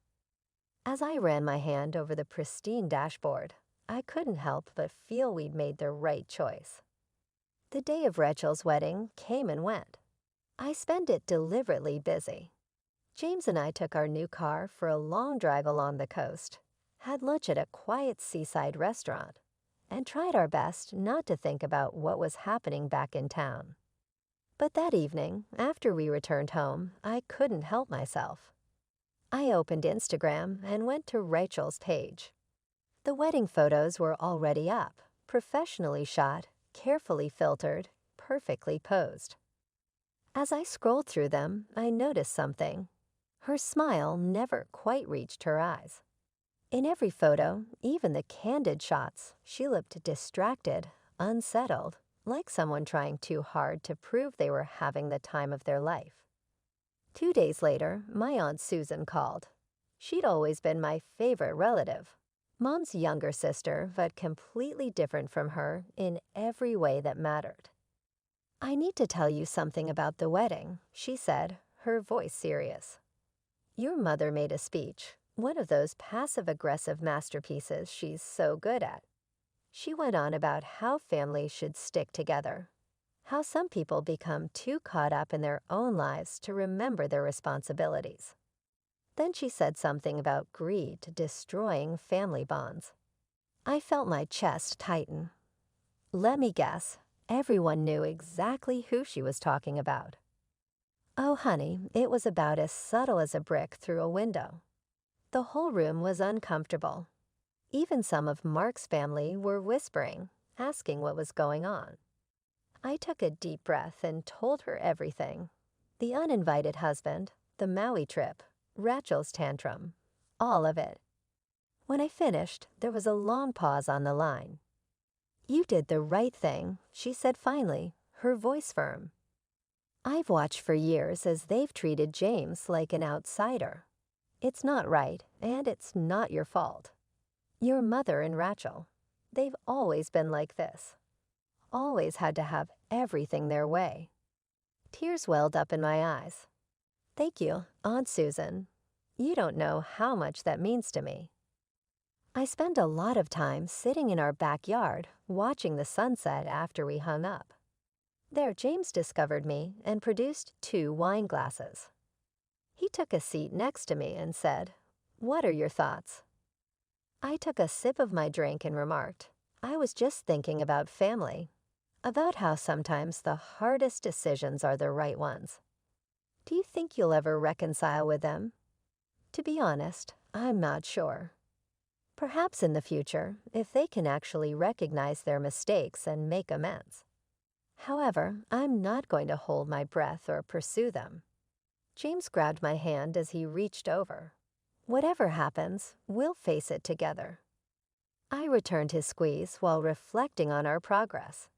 As I ran my hand over the pristine dashboard, I couldn't help but feel we'd made the right choice. The day of Rachel's wedding came and went. I spent it deliberately busy. James and I took our new car for a long drive along the coast, had lunch at a quiet seaside restaurant, and tried our best not to think about what was happening back in town. But that evening, after we returned home, I couldn't help myself. I opened Instagram and went to Rachel's page. The wedding photos were already up, professionally shot, carefully filtered, perfectly posed. As I scrolled through them, I noticed something. Her smile never quite reached her eyes. In every photo, even the candid shots, she looked distracted, unsettled, like someone trying too hard to prove they were having the time of their life. 2 days later, my Aunt Susan called. She'd always been my favorite relative. Mom's younger sister, but completely different from her in every way that mattered. I need to tell you something about the wedding, she said, her voice serious. Your mother made a speech, one of those passive-aggressive masterpieces she's so good at. She went on about how families should stick together, how some people become too caught up in their own lives to remember their responsibilities. Then she said something about greed destroying family bonds. I felt my chest tighten. Let me guess, everyone knew exactly who she was talking about. Oh, honey, it was about as subtle as a brick through a window. The whole room was uncomfortable. Even some of Mark's family were whispering, asking what was going on. I took a deep breath and told her everything. The uninvited husband, the Maui trip, Rachel's tantrum, all of it. When I finished, there was a long pause on the line. You did the right thing, she said finally, her voice firm. I've watched for years as they've treated James like an outsider. It's not right, and it's not your fault. Your mother and Rachel, they've always been like this. Always had to have everything their way. Tears welled up in my eyes. Thank you, Aunt Susan. You don't know how much that means to me. I spent a lot of time sitting in our backyard watching the sunset after we hung up. There, James discovered me and produced 2 wine glasses. He took a seat next to me and said, "What are your thoughts?" I took a sip of my drink and remarked, I was just thinking about family, about how sometimes the hardest decisions are the right ones. Do you think you'll ever reconcile with them? To be honest, I'm not sure. Perhaps in the future, if they can actually recognize their mistakes and make amends. However, I'm not going to hold my breath or pursue them. James grabbed my hand as he reached over. Whatever happens, we'll face it together. I returned his squeeze while reflecting on our progress.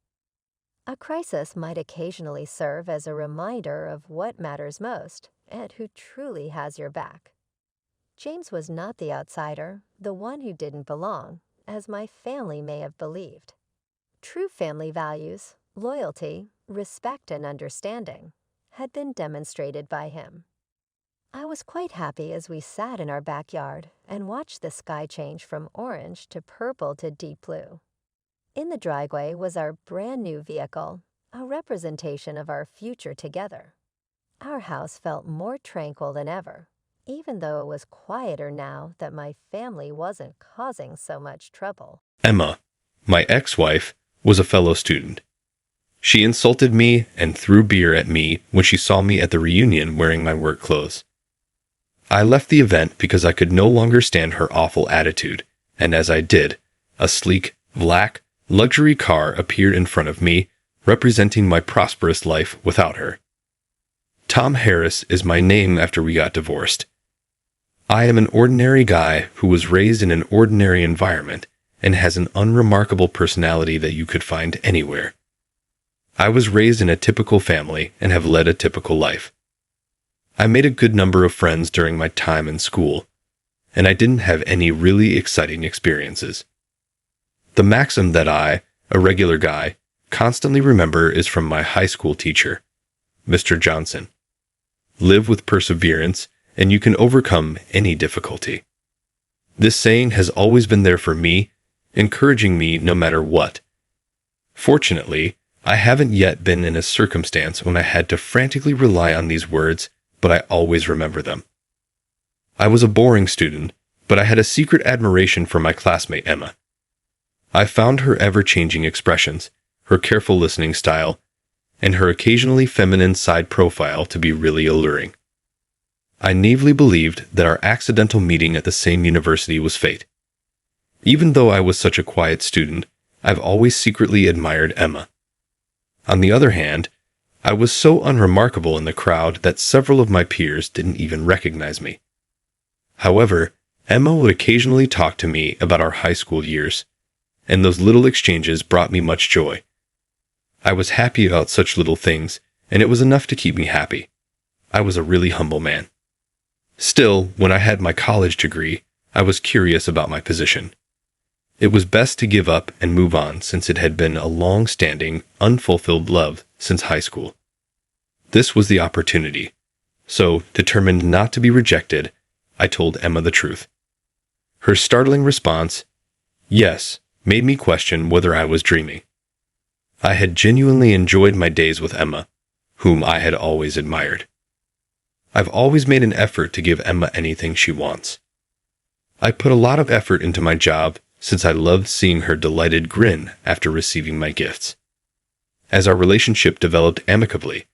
A crisis might occasionally serve as a reminder of what matters most and who truly has your back. James was not the outsider, the one who didn't belong, as my family may have believed. True family values, loyalty, respect, and understanding had been demonstrated by him. I was quite happy as we sat in our backyard and watched the sky change from orange to purple to deep blue. In the driveway was our brand new vehicle, a representation of our future together. Our house felt more tranquil than ever, even though it was quieter now that my family wasn't causing so much trouble. Emma, my ex-wife, was a fellow student. She insulted me and threw beer at me when she saw me at the reunion wearing my work clothes. I left the event because I could no longer stand her awful attitude, and as I did, a sleek, black, luxury car appeared in front of me, representing my prosperous life without her. Tom Harris is my name after we got divorced. I am an ordinary guy who was raised in an ordinary environment and has an unremarkable personality that you could find anywhere. I was raised in a typical family and have led a typical life. I made a good number of friends during my time in school, and I didn't have any really exciting experiences. The maxim that I, a regular guy, constantly remember is from my high school teacher, Mr. Johnson. Live with perseverance, and you can overcome any difficulty. This saying has always been there for me, encouraging me no matter what. Fortunately, I haven't yet been in a circumstance when I had to frantically rely on these words, but I always remember them. I was a boring student, but I had a secret admiration for my classmate Emma. I found her ever-changing expressions, her careful listening style, and her occasionally feminine side profile to be really alluring. I naively believed that our accidental meeting at the same university was fate. Even though I was such a quiet student, I've always secretly admired Emma. On the other hand, I was so unremarkable in the crowd that several of my peers didn't even recognize me. However, Emma would occasionally talk to me about our high school years, and those little exchanges brought me much joy. I was happy about such little things, and it was enough to keep me happy. I was a really humble man. Still, when I had my college degree, I was curious about my position. It was best to give up and move on since it had been a long-standing, unfulfilled love since high school. This was the opportunity. So, determined not to be rejected, I told Emma the truth. Her startling response, yes, made me question whether I was dreaming. I had genuinely enjoyed my days with Emma, whom I had always admired. I've always made an effort to give Emma anything she wants. I put a lot of effort into my job since I loved seeing her delighted grin after receiving my gifts. As our relationship developed amicably,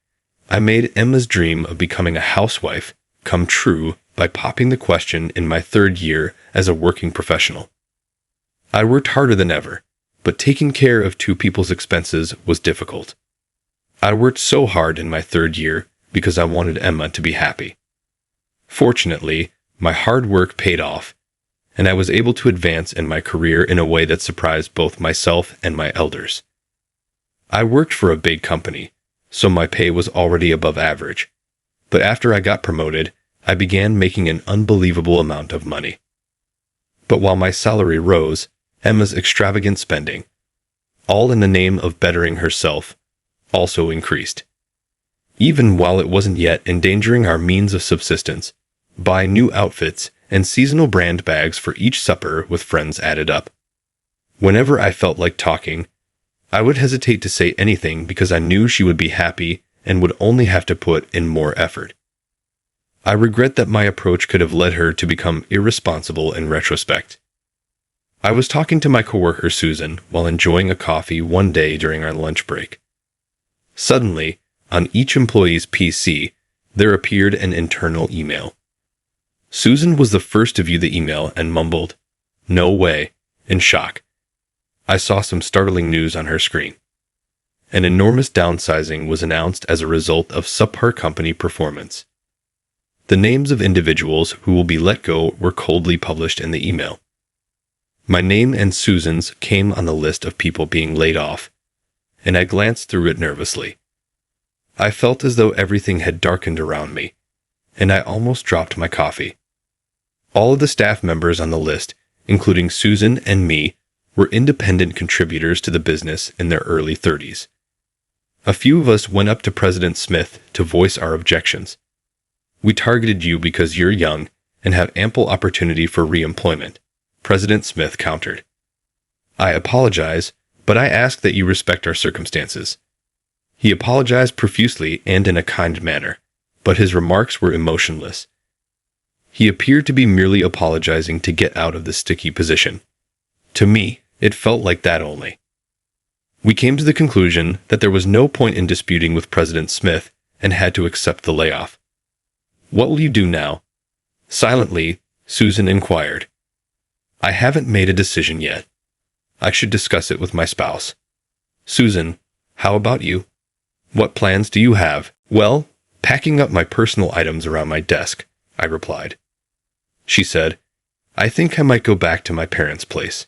I made Emma's dream of becoming a housewife come true by popping the question in my third year as a working professional. I worked harder than ever, but taking care of two people's expenses was difficult. I worked so hard in my third year because I wanted Emma to be happy. Fortunately, my hard work paid off, and I was able to advance in my career in a way that surprised both myself and my elders. I worked for a big company, so my pay was already above average, but after I got promoted, I began making an unbelievable amount of money. But while my salary rose, Emma's extravagant spending, all in the name of bettering herself, also increased. Even while it wasn't yet endangering our means of subsistence, buy new outfits and seasonal brand bags for each supper with friends added up. Whenever I felt like talking, I would hesitate to say anything because I knew she would be happy and would only have to put in more effort. I regret that my approach could have led her to become irresponsible in retrospect. I was talking to my coworker Susan while enjoying a coffee one day during our lunch break. Suddenly, on each employee's PC, there appeared an internal email. Susan was the first to view the email and mumbled, "No way," in shock. I saw some startling news on her screen. An enormous downsizing was announced as a result of subpar company performance. The names of individuals who will be let go were coldly published in the email. My name and Susan's came on the list of people being laid off, and I glanced through it nervously. I felt as though everything had darkened around me, and I almost dropped my coffee. All of the staff members on the list, including Susan and me, were independent contributors to the business in their early 30s. A few of us went up to President Smith to voice our objections. "We targeted you because you're young and have ample opportunity for re-employment," President Smith countered. "I apologize, but I ask that you respect our circumstances." He apologized profusely and in a kind manner, but his remarks were emotionless. He appeared to be merely apologizing to get out of the sticky position. To me, it felt like that only. We came to the conclusion that there was no point in disputing with President Smith and had to accept the layoff. "What will you do now?" Silently, Susan inquired. "I haven't made a decision yet. I should discuss it with my spouse." "Susan, how about you? What plans do you have?" "Well, "Packing up my personal items around my desk," I replied. She said, "I think I might go back to my parents' place.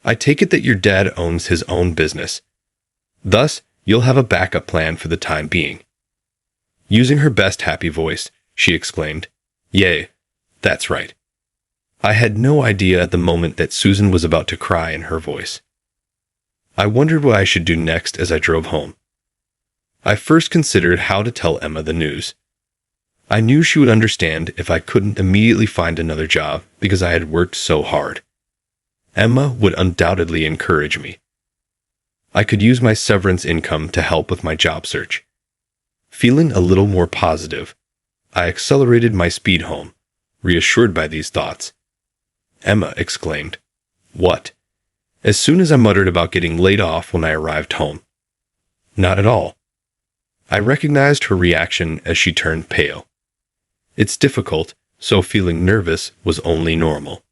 I take it that your dad owns his own business. Thus, you'll have a backup plan for the time being." Using her best happy voice, she exclaimed, "Yay, that's right." I had no idea at the moment that Susan was about to cry in her voice. I wondered what I should do next as I drove home. I first considered how to tell Emma the news. I knew she would understand if I couldn't immediately find another job because I had worked so hard. Emma would undoubtedly encourage me. I could use my severance income to help with my job search. Feeling a little more positive, I accelerated my speed home, reassured by these thoughts. Emma exclaimed, "What?" as soon as I muttered about getting laid off when I arrived home. Not at all. I recognized her reaction as she turned pale. It's difficult, so feeling nervous was only normal.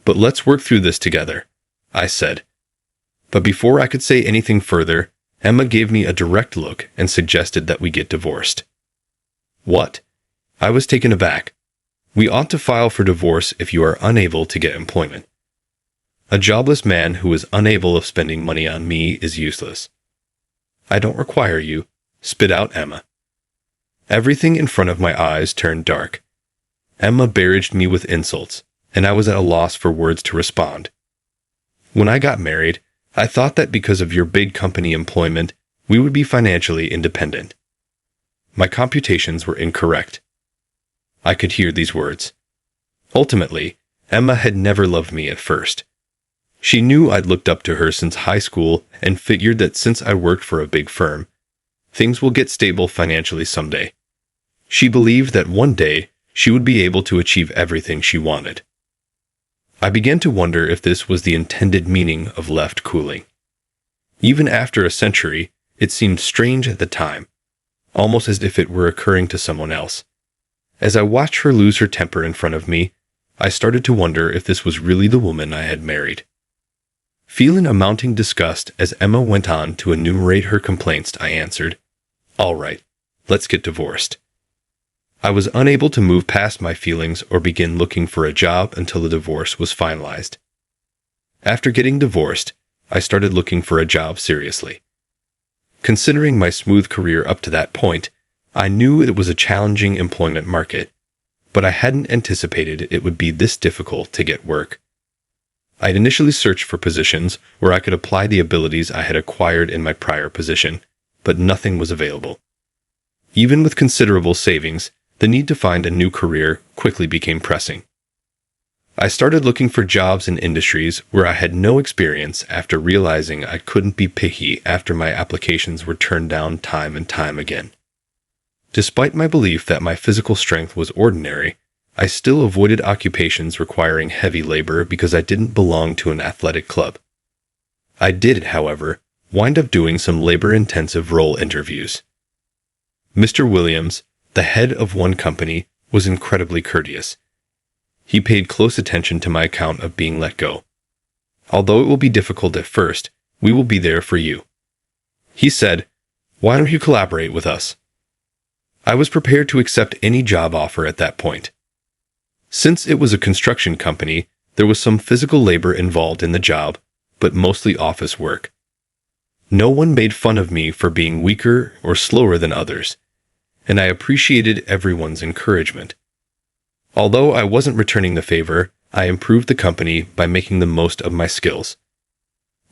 "But let's work through this together," I said. But before I could say anything further, Emma gave me a direct look and suggested that we get divorced. What? I was taken aback. "We ought to file for divorce if you are unable to get employment. A jobless man who is unable of spending money on me is useless." "I don't require you," spit out Emma. Everything in front of my eyes turned dark. Emma barraged me with insults, and I was at a loss for words to respond. "When I got married, I thought that because of your big company employment, we would be financially independent." My computations were incorrect. I could hear these words. Ultimately, Emma had never loved me at first. She knew I'd looked up to her since high school and figured that since I worked for a big firm, things will get stable financially someday. She believed that one day she would be able to achieve everything she wanted. I began to wonder if this was the intended meaning of left cooling. Even after a century, it seemed strange at the time, almost as if it were occurring to someone else. As I watched her lose her temper in front of me, I started to wonder if this was really the woman I had married. Feeling a mounting disgust as Emma went on to enumerate her complaints, I answered, "All right, let's get divorced." I was unable to move past my feelings or begin looking for a job until the divorce was finalized. After getting divorced, I started looking for a job seriously. Considering my smooth career up to that point, I knew it was a challenging employment market, but I hadn't anticipated it would be this difficult to get work. I'd initially searched for positions where I could apply the abilities I had acquired in my prior position, but nothing was available. Even with considerable savings, the need to find a new career quickly became pressing. I started looking for jobs in industries where I had no experience after realizing I couldn't be picky after my applications were turned down time and time again. Despite my belief that my physical strength was ordinary, I still avoided occupations requiring heavy labor because I didn't belong to an athletic club. I did, however, wind up doing some labor-intensive role interviews. Mr. Williams, the head of one company, was incredibly courteous. He paid close attention to my account of being let go. "Although it will be difficult at first, we will be there for you." He said, "Why don't you collaborate with us?" I was prepared to accept any job offer at that point. Since it was a construction company, there was some physical labor involved in the job, but mostly office work. No one made fun of me for being weaker or slower than others, and I appreciated everyone's encouragement. Although I wasn't returning the favor, I improved the company by making the most of my skills.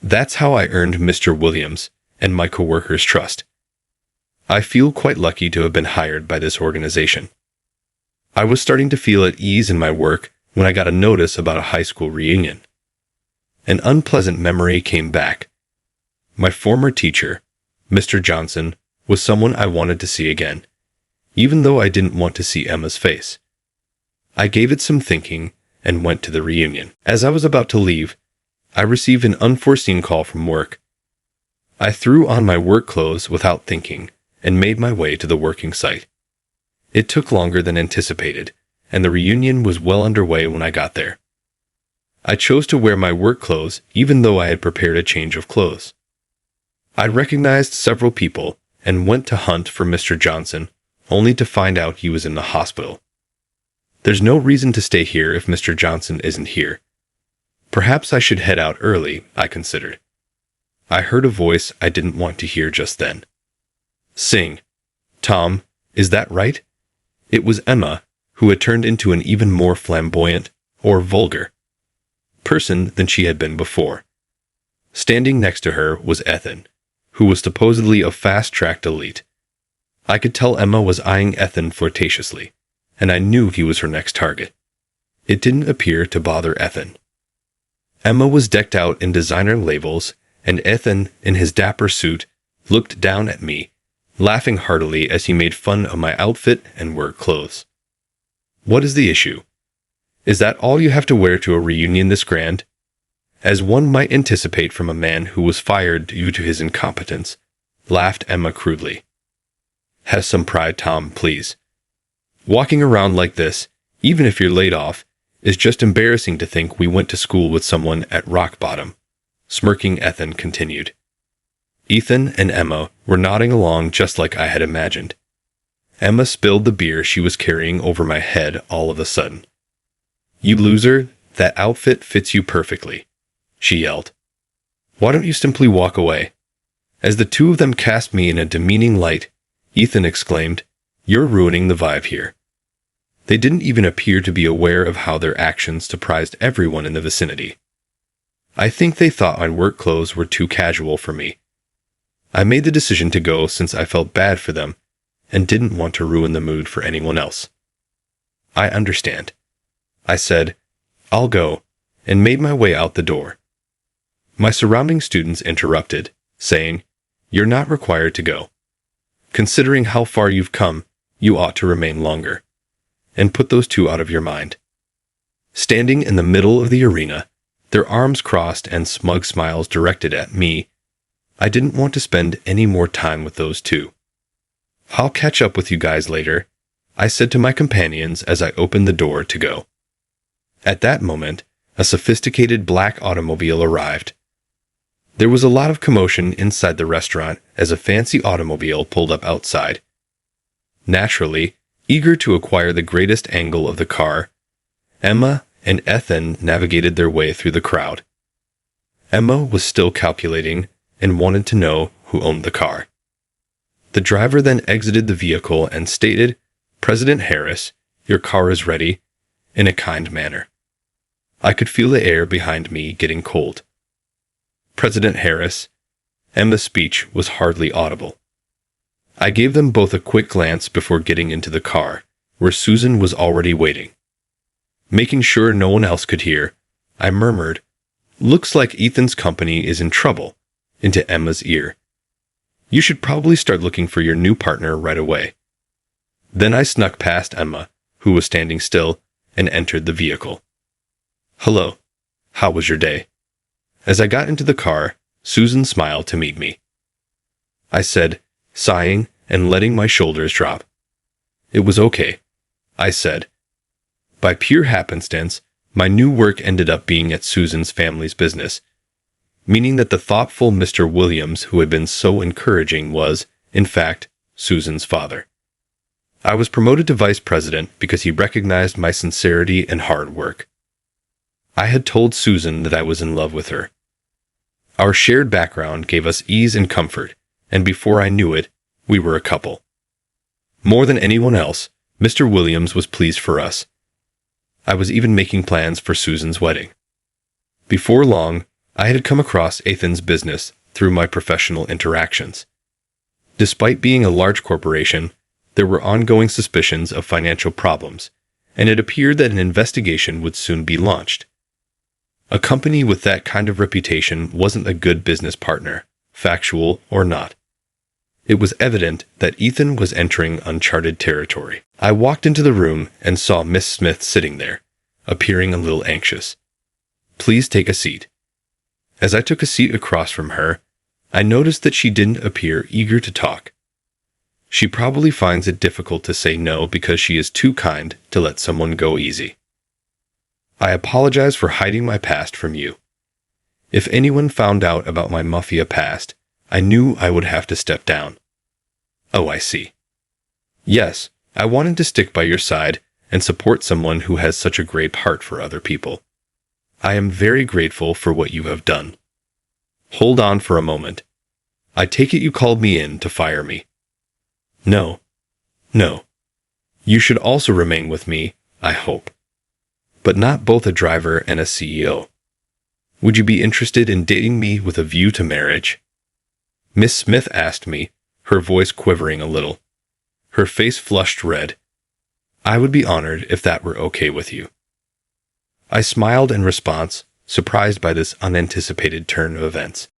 That's how I earned Mr. Williams and my coworkers' trust. I feel quite lucky to have been hired by this organization. I was starting to feel at ease in my work when I got a notice about a high school reunion. An unpleasant memory came back. My former teacher, Mr. Johnson, was someone I wanted to see again, even though I didn't want to see Emma's face. I gave it some thinking and went to the reunion. As I was about to leave, I received an unforeseen call from work. I threw on my work clothes without thinking and made my way to the working site. It took longer than anticipated, and the reunion was well underway when I got there. I chose to wear my work clothes even though I had prepared a change of clothes. I recognized several people and went to hunt for Mr. Johnson, only to find out he was in the hospital. There's no reason to stay here if Mr. Johnson isn't here. Perhaps I should head out early, I considered. I heard a voice I didn't want to hear just then. Sing. Tom, is that right? It was Emma, who had turned into an even more flamboyant, or vulgar, person than she had been before. Standing next to her was Ethan, who was supposedly a fast-tracked elite. I could tell Emma was eyeing Ethan flirtatiously, and I knew he was her next target. It didn't appear to bother Ethan. Emma was decked out in designer labels, and Ethan, in his dapper suit, looked down at me, laughing heartily as he made fun of my outfit and work clothes. What is the issue? Is that all you have to wear to a reunion this grand? As one might anticipate from a man who was fired due to his incompetence, laughed Emma crudely. Have some pride, Tom, please. Walking around like this, even if you're laid off, is just embarrassing to think we went to school with someone at rock bottom. Smirking, Ethan continued. Ethan and Emma were nodding along just like I had imagined. Emma spilled the beer she was carrying over my head all of a sudden. You loser, that outfit fits you perfectly, she yelled. Why don't you simply walk away? As the two of them cast me in a demeaning light, Ethan exclaimed, You're ruining the vibe here. They didn't even appear to be aware of how their actions surprised everyone in the vicinity. I think they thought my work clothes were too casual for me. I made the decision to go since I felt bad for them and didn't want to ruin the mood for anyone else. I understand. I said, I'll go, and made my way out the door. My surrounding students interrupted, saying, You're not required to go. Considering how far you've come, you ought to remain longer. And put those two out of your mind. Standing in the middle of the arena, their arms crossed and smug smiles directed at me, I didn't want to spend any more time with those two. I'll catch up with you guys later, I said to my companions as I opened the door to go. At that moment, a sophisticated black automobile arrived. There was a lot of commotion inside the restaurant as a fancy automobile pulled up outside. Naturally, eager to acquire the greatest angle of the car, Emma and Ethan navigated their way through the crowd. Emma was still calculating and wanted to know who owned the car. The driver then exited the vehicle and stated, President Harris, your car is ready, in a kind manner. I could feel the air behind me getting cold. President Harris. Emma's speech was hardly audible. I gave them both a quick glance before getting into the car, where Susan was already waiting. Making sure no one else could hear, I murmured, Looks like Ethan's company is in trouble, into Emma's ear. You should probably start looking for your new partner right away. Then I snuck past Emma, who was standing still, and entered the vehicle. Hello. How was your day? As I got into the car, Susan smiled to meet me. I said, sighing and letting my shoulders drop. It was okay, I said. By pure happenstance, my new work ended up being at Susan's family's business, meaning that the thoughtful Mr. Williams who had been so encouraging was, in fact, Susan's father. I was promoted to vice president because he recognized my sincerity and hard work. I had told Susan that I was in love with her. Our shared background gave us ease and comfort, and before I knew it, we were a couple. More than anyone else, Mr. Williams was pleased for us. I was even making plans for Susan's wedding. Before long, I had come across Ethan's business through my professional interactions. Despite being a large corporation, there were ongoing suspicions of financial problems, and it appeared that an investigation would soon be launched. A company with that kind of reputation wasn't a good business partner, factual or not. It was evident that Ethan was entering uncharted territory. I walked into the room and saw Miss Smith sitting there, appearing a little anxious. Please take a seat. As I took a seat across from her, I noticed that she didn't appear eager to talk. She probably finds it difficult to say no because she is too kind to let someone go easy. I apologize for hiding my past from you. If anyone found out about my mafia past, I knew I would have to step down. Oh, I see. Yes, I wanted to stick by your side and support someone who has such a great heart for other people. I am very grateful for what you have done. Hold on for a moment. I take it you called me in to fire me. No. No. You should also remain with me, I hope. But not both a driver and a CEO. Would you be interested in dating me with a view to marriage? Miss Smith asked me, her voice quivering a little. Her face flushed red. I would be honored if that were okay with you. I smiled in response, surprised by this unanticipated turn of events.